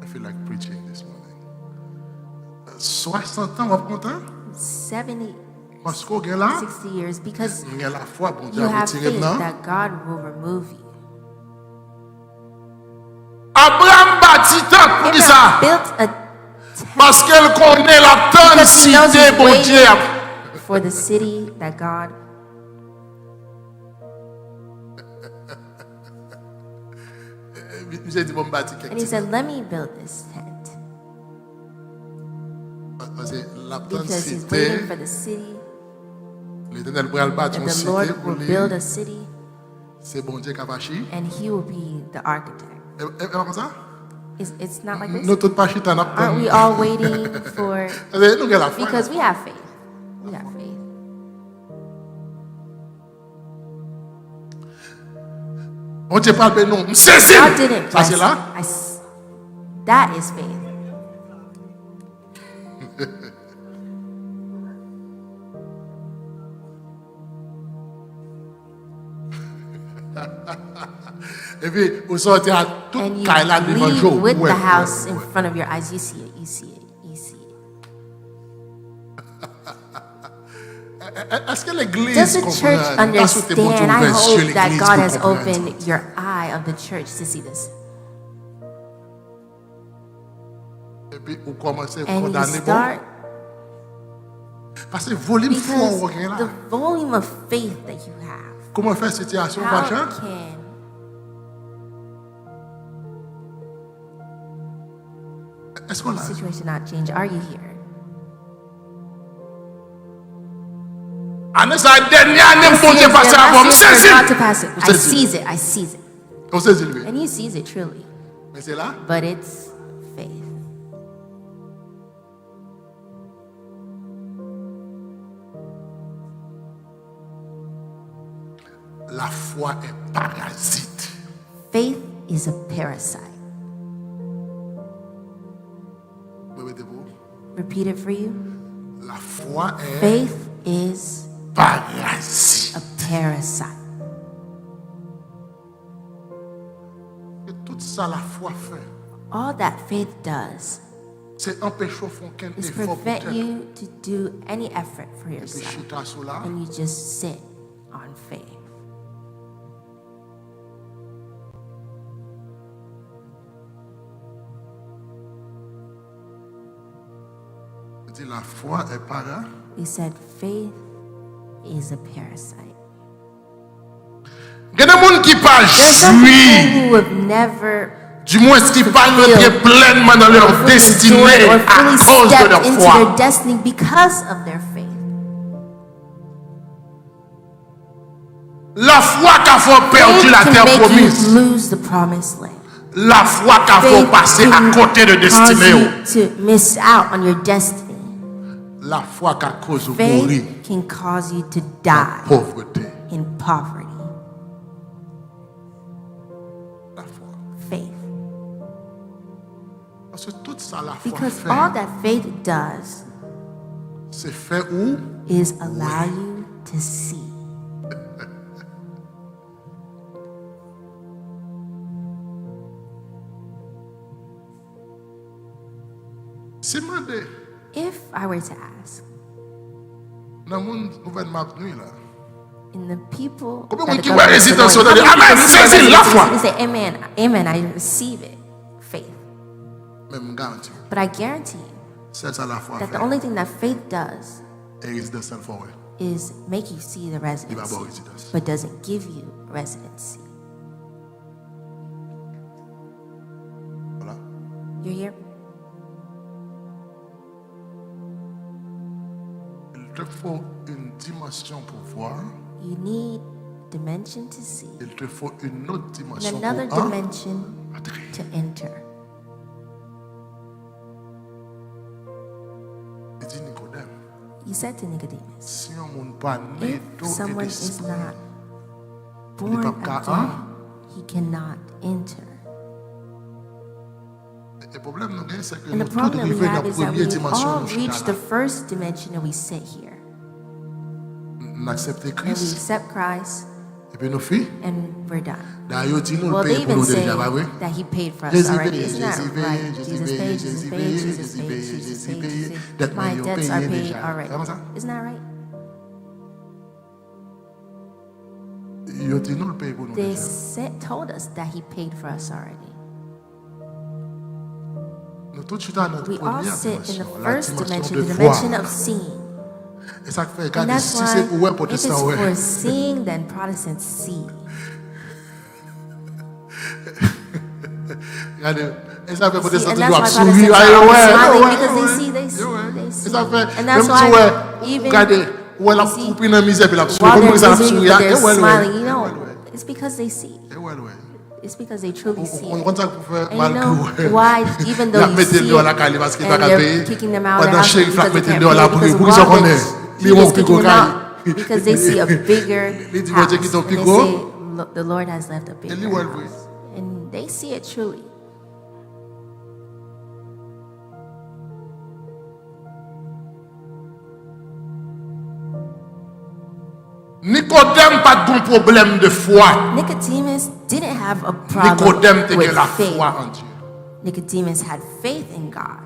S1: I feel like preaching this morning. 60 ans, vous êtes content?
S2: 70,
S1: Parce qu'au Ghana,
S2: 60 years. Because
S1: il y a la foi, bon Dieu
S2: you
S1: a
S2: have
S1: retiré
S2: faith
S1: maintenant.
S2: that God will remove you.
S1: Abraham bâtit tant pour qui ça?
S2: Abraham built a temple
S1: Parce qu'elle connaît la tonne
S2: because he knows
S1: cité,
S2: he's
S1: bon Dieu.
S2: waiting for the city that God.
S1: J'ai dit, bon, bâtir
S2: And he
S1: quelque chose.
S2: said, let me build this tent.
S1: Parce que la tonne
S2: Because he's
S1: cité,
S2: waiting for the city,
S1: l'éternel va le bâtir
S2: and
S1: une
S2: the
S1: cité
S2: Lord
S1: pour
S2: will
S1: lui.
S2: build a city,
S1: C'est bon Dieu qui a bâti.
S2: and he will be the architect.
S1: Et comme ça?
S2: It's not like this.
S1: Nous tous pas chita n'a pas.
S2: Aren't we all waiting for?
S1: Nous avons la foi.
S2: Because we have faith. We have faith.
S1: On Dieu parle de nous. C'est
S2: God didn't
S1: ça
S2: bless
S1: c'est
S2: me.
S1: là.
S2: That is faith.
S1: Et puis, vous sortez à tout
S2: And you
S1: Kaila devant
S2: leave
S1: jour.
S2: with
S1: Ouais,
S2: the house
S1: ouais,
S2: in
S1: ouais.
S2: front of your eyes. You see it. You see it. You see it.
S1: Est-ce que l'église
S2: Does the
S1: comprend?
S2: church
S1: Parce que t'es bon Dieu
S2: understand? I
S1: ouvert sur
S2: hope that
S1: l'église
S2: God
S1: pour
S2: has
S1: comprendre.
S2: opened your eye of the church to see this.
S1: Et puis, vous commencez à
S2: And you
S1: condamner bon.
S2: start
S1: Parce que volume fort,
S2: because
S1: on regarde
S2: the
S1: là.
S2: volume of faith that you have.
S1: Comment faire situation
S2: How
S1: machin?
S2: can
S1: Est-ce qu'on
S2: the
S1: l'a?
S2: situation not change? Are you here?
S1: Année sa dernière année,
S2: This
S1: bon
S2: is
S1: Dieu
S2: your
S1: passe avant.
S2: last year
S1: C'est
S2: for God to pass it. I
S1: C'est
S2: seize it. I seize it.
S1: On s'est élevé.
S2: And he sees it truly.
S1: Mais c'est là.
S2: But it's faith.
S1: La foi est parasite.
S2: Faith is a parasite.
S1: Répétez-vous.
S2: Repeat it for you.
S1: La foi est
S2: Faith is
S1: parasite.
S2: a parasite.
S1: Et tout ça, la foi fait,
S2: All that faith does
S1: c'est empêcher au fond qu'un
S2: is
S1: effort pour
S2: prevent
S1: faire.
S2: you to do any effort for
S1: Et puis,
S2: yourself.
S1: chita sous là.
S2: And you just sit on faith.
S1: On dit la foi est para.
S2: We said faith is a parasite.
S1: Il y a des gens qui pas
S2: There's some
S1: jouir
S2: people who have never
S1: Du moins, ce qui pas rentrer pleinement dans leur
S2: fully
S1: destinée
S2: enjoyed or
S1: à
S2: fully
S1: cause de
S2: stepped
S1: leur
S2: into
S1: foi.
S2: their destiny because of their faith.
S1: La foi qu'a fait perdre
S2: Faith
S1: la
S2: can
S1: terre
S2: make you
S1: promise.
S2: lose the promised land.
S1: La foi qu'a fait
S2: Faith
S1: passer à
S2: can
S1: côté de
S2: cause
S1: destinée.
S2: you to miss out on your destiny.
S1: La foi qu'a cause de
S2: Faith
S1: mourir
S2: can cause you to
S1: en
S2: die
S1: pauvreté.
S2: in poverty.
S1: La foi.
S2: Faith.
S1: Parce que tout ça, la foi
S2: Because all
S1: fait,
S2: that faith does
S1: c'est fait où?
S2: is allow you to see.
S1: Si je demande,
S2: If I were to ask,
S1: dans mon gouvernement nuit là,
S2: in the people
S1: Combien
S2: that
S1: de
S2: the
S1: gens qui
S2: government
S1: voient
S2: is
S1: hésitation
S2: annoying,
S1: de dire,
S2: how many
S1: Amen,
S2: people
S1: c'est
S2: see
S1: la
S2: the
S1: foi.
S2: They say, Amen, Amen, I receive it, faith.
S1: même garantie,
S2: But I guarantee you
S1: c'est ça la foi
S2: that
S1: fait.
S2: the only thing that faith does
S1: Et résidence en forêt.
S2: is make you see the
S1: Il va
S2: residency,
S1: avoir résidence.
S2: but doesn't give you residency.
S1: Voilà.
S2: You're here?
S1: Il te faut une dimension pour voir.
S2: You need dimension to see
S1: Il te faut une autre
S2: and
S1: dimension
S2: another
S1: pour
S2: dimension
S1: entrer.
S2: to enter.
S1: Il dit Nicodème,
S2: He said to Nicodemus,
S1: si un monde pas né
S2: if
S1: d'eau et
S2: someone is
S1: d'esprit,
S2: not born again, he cannot enter.
S1: le problème nous gagne, c'est que
S2: And
S1: nous
S2: the
S1: tous
S2: problem that we
S1: arrivons dans
S2: have
S1: la
S2: is that
S1: première
S2: we
S1: dimension
S2: all
S1: nous
S2: reach
S1: chita
S2: the
S1: là.
S2: first dimension and we sit here.
S1: Nous acceptons
S2: And we
S1: Christ
S2: accept Christ
S1: et puis nous filles.
S2: and we're done.
S1: D'ailleurs, dit nous
S2: Well,
S1: le
S2: they
S1: paye pour
S2: even
S1: nous
S2: say
S1: déjà, pas vrai?
S2: that he paid for us
S1: Jésus
S2: already.
S1: paye,
S2: Isn't that
S1: Jésus paye,
S2: right?
S1: Jésus
S2: Jesus
S1: paye,
S2: paid,
S1: Jésus
S2: Jesus
S1: paye,
S2: paid,
S1: Jésus
S2: Jesus
S1: paye,
S2: paid,
S1: Jésus
S2: Jesus paid,
S1: paye.
S2: Jesus
S1: Dette
S2: paid. My
S1: nous
S2: debts are
S1: payées
S2: paid
S1: déjà.
S2: already.
S1: Comment ça?
S2: Isn't that right?
S1: Il dit nous le paye pour nous
S2: They
S1: déjà.
S2: told us that he paid for us already.
S1: Nous tous chita dans
S2: We
S1: la
S2: all
S1: première
S2: sit in the
S1: dimension, la
S2: first
S1: dimension
S2: dimension,
S1: de
S2: the dimension
S1: voir.
S2: of seeing.
S1: Et ça fait,
S2: And
S1: regardez,
S2: that's
S1: si c'est pour ouais,
S2: why if it's
S1: protestant, ouais.
S2: for seeing, then Protestants see.
S1: Regardez, et ça fait
S2: See,
S1: protestant
S2: and
S1: toujours
S2: that's
S1: à
S2: why
S1: sourire.
S2: Protestants
S1: Ah,
S2: are
S1: ouais,
S2: smiling
S1: ouais,
S2: because
S1: ouais,
S2: they see,
S1: ouais.
S2: they
S1: Et
S2: see.
S1: ça fait,
S2: And
S1: même
S2: that's
S1: si
S2: why
S1: ouais,
S2: even
S1: regardez, ouais, la
S2: you see,
S1: coupine en misère, puis la sourire,
S2: while
S1: comme
S2: they're
S1: ça, la
S2: misery,
S1: sourire.
S2: but they're
S1: Et ouais,
S2: smiling, you
S1: ouais.
S2: know, it's because they see.
S1: Et ouais, ouais.
S2: It's because they truly see
S1: On
S2: it.
S1: compte ça pour faire
S2: And
S1: mal
S2: you know
S1: que ouais.
S2: why, even though
S1: La
S2: you
S1: mettre
S2: see
S1: dehors la
S2: it,
S1: caille parce qu'il
S2: and
S1: pas qu'à
S2: they're
S1: payer.
S2: kicking them out of
S1: Pendant
S2: the house
S1: shérif la
S2: because they
S1: mettre
S2: can't
S1: dehors la
S2: pay,
S1: brûler,
S2: because
S1: pour ça
S2: while
S1: qu'on
S2: the
S1: est.
S2: chief
S1: Li
S2: is
S1: won't
S2: kicking
S1: pick
S2: them
S1: caille.
S2: out, because they see a bigger
S1: Les dit,
S2: house,
S1: Dieu qui t'en
S2: and they
S1: pico.
S2: say, "Look, the Lord has left a
S1: Et lui,
S2: bigger
S1: ouais,
S2: house," and they see it truly.
S1: Nicodème pas de problème de foi.
S2: Nicodemus didn't have a problem
S1: Nicodème
S2: with
S1: était la
S2: faith.
S1: foi en Dieu.
S2: Nicodemus had faith in God.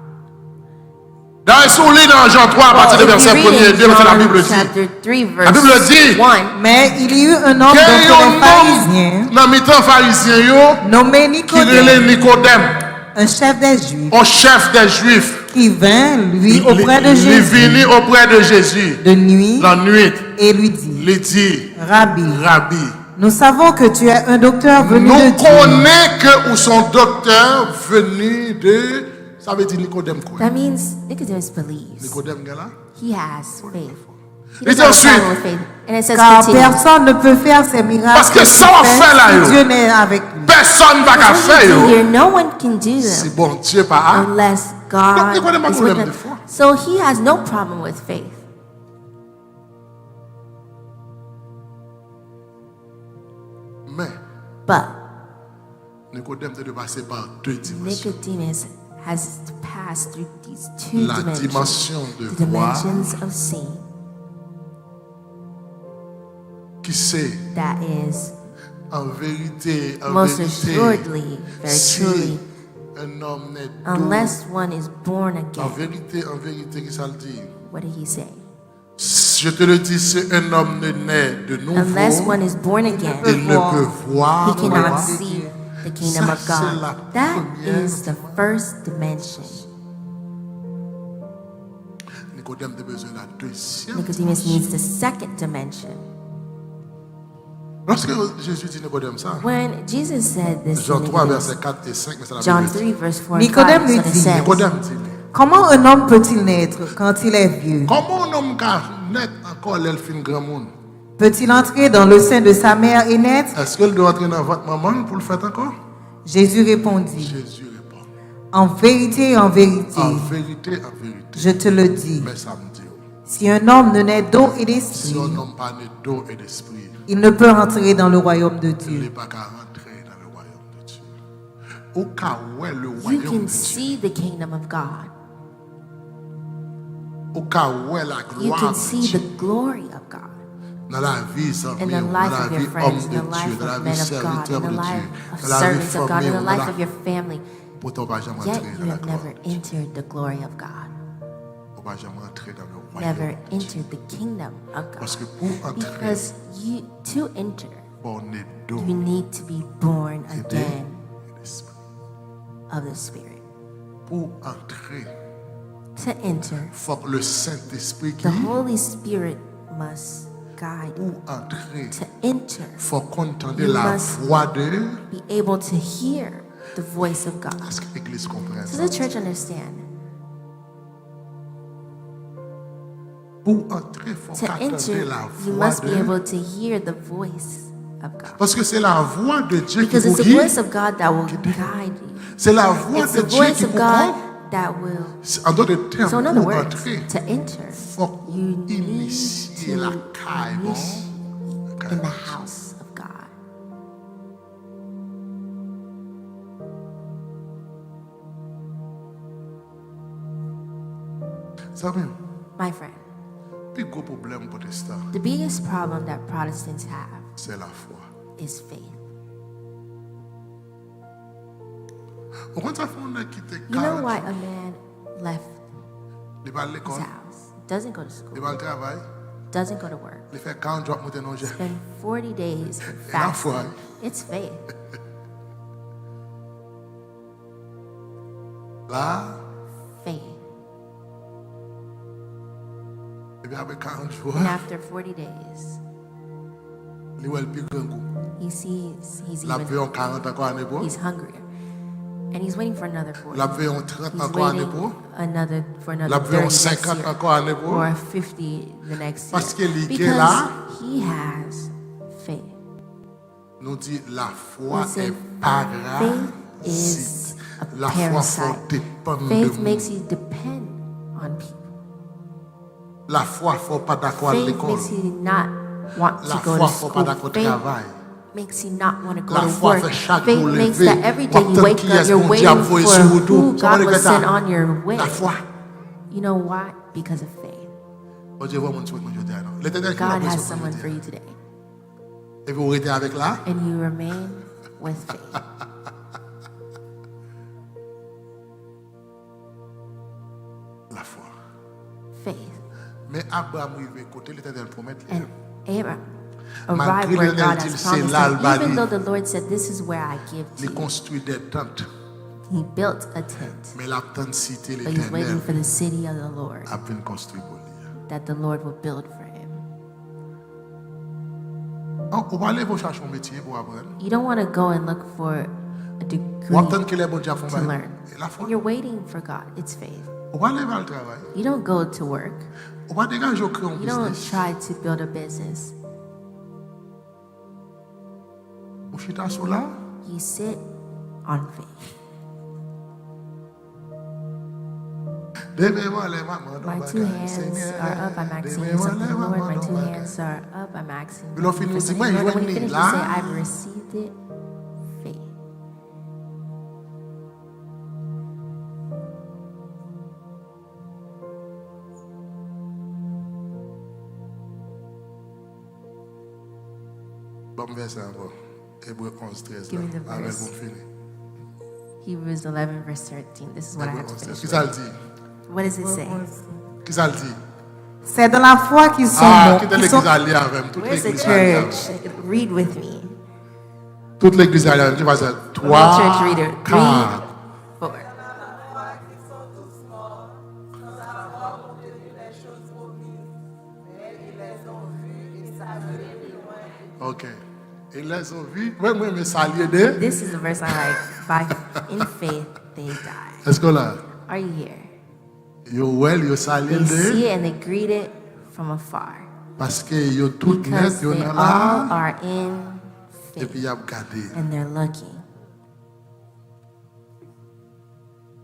S1: Dans un soulier dans Jean 3, à partir du
S2: Well, if
S1: verset
S2: you
S1: 1er
S2: read
S1: et
S2: in
S1: 2, la
S2: John
S1: Bible dit.
S2: chapter 3,
S1: La Bible
S2: verse
S1: dit,
S2: 1,
S3: Mais il y eut un homme
S1: qu'il y
S3: d'entre
S1: a
S3: les
S1: un
S3: pharisiens
S1: homme dans mi-temps pharisien yo,
S3: nommé
S1: qui relève
S3: Nicodème,
S1: Nicodème,
S3: un chef des Juifs,
S1: au chef des Juifs.
S3: qui vint, lui,
S1: Il
S3: auprès de
S1: est
S3: Jésus
S1: venu auprès de Jésus
S3: de nuit
S1: la nuit.
S3: et lui dit,
S1: Il dit,
S3: Rabbi,
S1: Rabbi,
S3: nous savons que tu es un docteur venu
S1: nous
S3: de Dieu.
S1: connaissons que ou son docteur venu de... Ça veut dire Nicodème quoi?
S2: that means Nicodemus believes.
S1: Nicodème gars là?
S2: He has faith. He
S1: Et
S2: doesn't have a
S1: ensuite,
S2: problem with faith. And it says,
S3: Car
S2: continue.
S3: personne ne peut faire ces miracles
S1: Parce que
S3: qu'il
S1: ça va
S3: fait
S1: faire là,
S3: si
S1: yo.
S3: Dieu n'est avec lui.
S1: Personne ne va
S2: What
S1: faire
S2: we do
S1: yo.
S2: here, no one can do
S1: Si
S2: them
S1: bon Dieu pas.
S2: unless
S1: Donc,
S2: God
S1: Nicodemus a
S2: is with
S1: problème
S2: them.
S1: de foi.
S2: So he has no problem with faith.
S1: Mais
S2: But
S1: Nicodème devait passer par deux dimensions.
S2: Nicodemus has to pass through these two
S1: La
S2: dimensions.
S1: dimension de
S2: The
S1: voir,
S2: dimensions of seeing.
S1: qui c'est
S2: That is,
S1: en vérité,
S2: most assuredly, very
S1: si
S2: truly,
S1: un homme naît
S2: unless one is born
S1: en
S2: again.
S1: vérité, qui ça le dit?
S2: What did he say?
S1: Je te le dis, si un homme ne naît de
S2: Unless
S1: nouveau,
S2: one is born again,
S1: il ne peut voir
S2: he
S1: le
S2: cannot
S1: royaume.
S2: see the kingdom of
S1: Ça, c'est la
S2: God. That
S1: première
S2: is the first dimension.
S1: Nicodème a besoin de la deuxième
S2: Nicodemus needs the second dimension.
S1: Lorsque Jésus dit Nicodème ça,
S2: When Jesus said this
S1: Jean
S2: to
S1: 3,
S2: Nicodemus,
S1: verset 4 et 5, mais c'est la
S2: John
S1: Bible.
S2: 3, verse 4 and
S3: Nicodème
S2: 5,
S3: lui
S2: so it
S3: dit,
S2: says,
S1: Nicodème dit,
S3: comment un homme peut-il naître quand il est vieux?
S1: comment un homme qui naît encore l'elfine grand monde?
S3: Peut-il entrer dans le sein de sa mère et naître?
S1: Est-ce qu'elle doit entrer dans votre maman pour le faire encore?
S3: Jésus répondit,
S1: Jésus répond.
S3: en vérité,
S1: En vérité,
S3: je te le dis.
S1: mais ça me dit,
S3: Si un homme ne naît d'eau et
S1: si
S3: d'esprit,
S1: un homme pas né d'eau et d'esprit,
S3: il ne peut entrer dans le royaume de
S1: il
S3: Dieu.
S1: n'est pas qu'à rentrer dans le royaume de Dieu. Au cas où est le
S2: you
S1: royaume
S2: can
S1: de Dieu,
S2: see the kingdom of God.
S1: au cas où est la
S2: You
S1: gloire
S2: can
S1: de
S2: see
S1: Dieu,
S2: the glory of God
S1: dans la vie sans
S2: in the
S1: dans
S2: life
S1: la
S2: of your
S1: vie
S2: friends,
S1: homme
S2: in
S1: de
S2: the life
S1: Dieu, dans la
S2: of
S1: vie
S2: men of God,
S1: serviteur
S2: in the
S1: de
S2: life
S1: Dieu,
S2: of
S1: dans la vie
S2: servants of God, in the
S1: famille,
S2: life of your family.
S1: pour ton pas jamais
S2: Yet
S1: entrer
S2: you
S1: dans la
S2: have
S1: gloire.
S2: never entered the glory of God,
S1: Pour pas jamais entrer dans le
S2: never
S1: royaume de Dieu.
S2: entered the kingdom of
S1: Parce que
S2: God.
S1: pour entrer,
S2: Because to enter,
S1: on est d'eau
S2: you need to be born
S1: et
S2: again
S1: d'esprit.
S2: of the Spirit.
S1: Pour entrer,
S2: To enter,
S1: il faut que le Saint-Esprit qui,
S2: the Holy Spirit must guide you.
S1: pour entrer,
S2: To enter,
S1: il faut qu'on entende
S2: You
S1: la
S2: must-
S1: voix de...
S2: be able to hear the voice of God.
S1: Est-ce que l'Église comprend
S2: Does
S1: ça?
S2: the church understand?
S1: Pour entrer, il faut
S2: To
S1: qu'entendre
S2: enter,
S1: la
S2: you
S1: voix
S2: must be
S1: de...
S2: able to hear the voice of God.
S1: Parce que c'est la voix de Dieu qui
S2: Because
S1: vous
S2: it's the
S1: guide.
S2: voice of God that will guide you.
S1: C'est la voix
S2: It's
S1: de
S2: the
S1: Dieu
S2: voice
S1: qui
S2: of
S1: vous
S2: God
S1: prend.
S2: that will.
S1: En d'autres termes,
S2: So in other
S1: pour
S2: words,
S1: entrer,
S2: to enter,
S1: il faut
S2: you need
S1: initier la
S2: to
S1: caille. bon?
S2: initiate in the house of God.
S1: Ça même,
S2: My friend,
S1: le plus gros problème protestant,
S2: the biggest problem that Protestants have
S1: c'est la foi.
S2: is faith.
S1: Pourquoi ça fait on a quitté
S2: You know
S1: 40
S2: why
S1: jours?
S2: a man left
S1: Il va à
S2: his
S1: l'école,
S2: house, doesn't go to
S1: il
S2: school,
S1: va au travail,
S2: doesn't go to work,
S1: il fait 40 jours monter dans le
S2: spend 40 days in
S1: Et la foi.
S2: fasting? It's faith.
S1: Là,
S2: Faith.
S1: et bien après 40 jours,
S2: And after 40 days,
S1: il voit le plus grand goût.
S2: he sees he's
S1: La veille en
S2: even
S1: 40 encore en épaule,
S2: he's hungrier, and he's waiting for another 40.
S1: la veille en 30
S2: He's
S1: encore en
S2: waiting
S1: épaule,
S2: for
S1: la
S2: another
S1: veille en
S2: 30 next
S1: 50
S2: year,
S1: encore en épaule.
S2: or 50 the next
S1: Parce
S2: year,
S1: que il est
S2: because
S1: là.
S2: he has faith.
S1: Nous dit la foi
S2: We say
S1: est
S2: faith is
S1: parasite.
S2: a
S1: La foi faut
S2: parasite.
S1: dépendre de
S2: Faith
S1: nous.
S2: makes you depend on people.
S1: La foi faut pas d'accord à
S2: Faith
S1: l'école.
S2: makes you not want
S1: La
S2: to go
S1: foi
S2: to
S1: faut pas
S2: school.
S1: d'accord au
S2: Faith
S1: travail.
S2: makes you not want to go
S1: La
S2: to
S1: foi
S2: work.
S1: fait chaque
S2: Faith
S1: jour
S2: makes
S1: lever.
S2: that every day you
S1: Pourtant,
S2: wake
S1: qui
S2: up,
S1: est-ce
S2: you're
S1: qu'on
S2: waiting
S1: dit envoyer
S2: for
S1: sur vous?
S2: who
S1: Comment
S2: God
S1: on
S2: will
S1: fait ça?
S2: send on your way.
S1: La foi.
S2: You know why? Because of faith.
S1: Oh Dieu, vraiment, tu vois, je dis, non. L'éternel qui m'a
S2: God
S1: besoin
S2: has
S1: de
S2: someone for
S1: dire.
S2: you today.
S1: Et vous restez avec là.
S2: And you remain with faith.
S1: La foi.
S2: Faith.
S1: Mais Abraham arrive côté l'éternel promet.
S2: And Abraham
S1: Malgré
S2: arrived where
S1: l'éternel
S2: God
S1: dit,
S2: has
S1: c'est
S2: promised
S1: là
S2: him.
S1: le bali.
S2: Even though the Lord said, this is where I give to
S1: Il
S2: you.
S1: construit des tentes.
S2: He built a tent.
S1: Mais la tente cité
S2: But he's waiting
S1: l'éternel
S2: for the city of the Lord
S1: a bien construit pour lui.
S2: that the Lord will build for him.
S1: On va aller pour chercher un métier pour apprendre.
S2: You don't want to go and look for a
S1: On
S2: degree
S1: attend que les bons dieux font
S2: to
S1: bail.
S2: learn.
S1: Et la foi.
S2: You're waiting for God. It's faith.
S1: On va aller vers le travail.
S2: You don't go to work.
S1: On va dégager au créer un
S2: You don't
S1: business.
S2: try to build a business.
S1: On chita sur là.
S2: You sit on faith.
S1: Demain, les mamans,
S2: My two hands are up. I'm asking you something, Lord. My two hands are up. I'm asking
S1: Puis l'on
S2: you
S1: finit,
S2: for
S1: on dit,
S2: something,
S1: moi,
S2: Lord.
S1: je
S2: And when you
S1: vais
S2: finish, you
S1: là.
S2: say, I've received it. Faith.
S1: Bon verset encore. Hébreu 11, 13.
S2: Give me the
S1: Avec
S2: verse.
S1: bon fini.
S2: Hebrews 11, verse 13. This is what I
S1: Hébreu
S2: have to
S1: 11, 13.
S2: finish
S1: Qui ça le
S2: with.
S1: dit?
S2: What does it say?
S1: Qui ça le dit?
S3: C'est dans la foi qu'ils sont
S1: Ah,
S3: bons.
S1: qui est
S3: qu'ils
S1: l'église
S3: sont-
S1: alliée avec toute
S2: Where's the
S1: l'église alliée avec.
S2: church? Read with me.
S1: Toute l'église alliée avec. Tu vas dire
S2: All
S1: 3,
S2: church reader. 3,
S1: 4.
S2: 4.
S1: Ok. Et les ont vu, moi, me saluer de.
S2: This is the verse I like. In faith, they died.
S1: Est-ce que là,
S2: Are you here?
S1: yo well, yo saluer
S2: They see
S1: de.
S2: it and they greet it from afar.
S1: Parce que yo tout net,
S2: Because
S1: yo
S2: they
S1: nan
S2: all
S1: là.
S2: are in
S1: Et puis
S2: faith
S1: y a regardé
S2: and they're looking.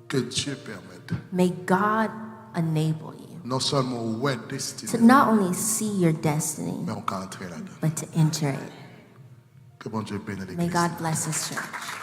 S1: que Dieu permette.
S2: May God enable you
S1: Non seulement ouais
S2: to
S1: destinée,
S2: not only see your destiny,
S1: mais on peut entrer là-dedans.
S2: but to enter it.
S1: Que bon Dieu bénisse
S2: May
S1: l'église.
S2: God bless His church.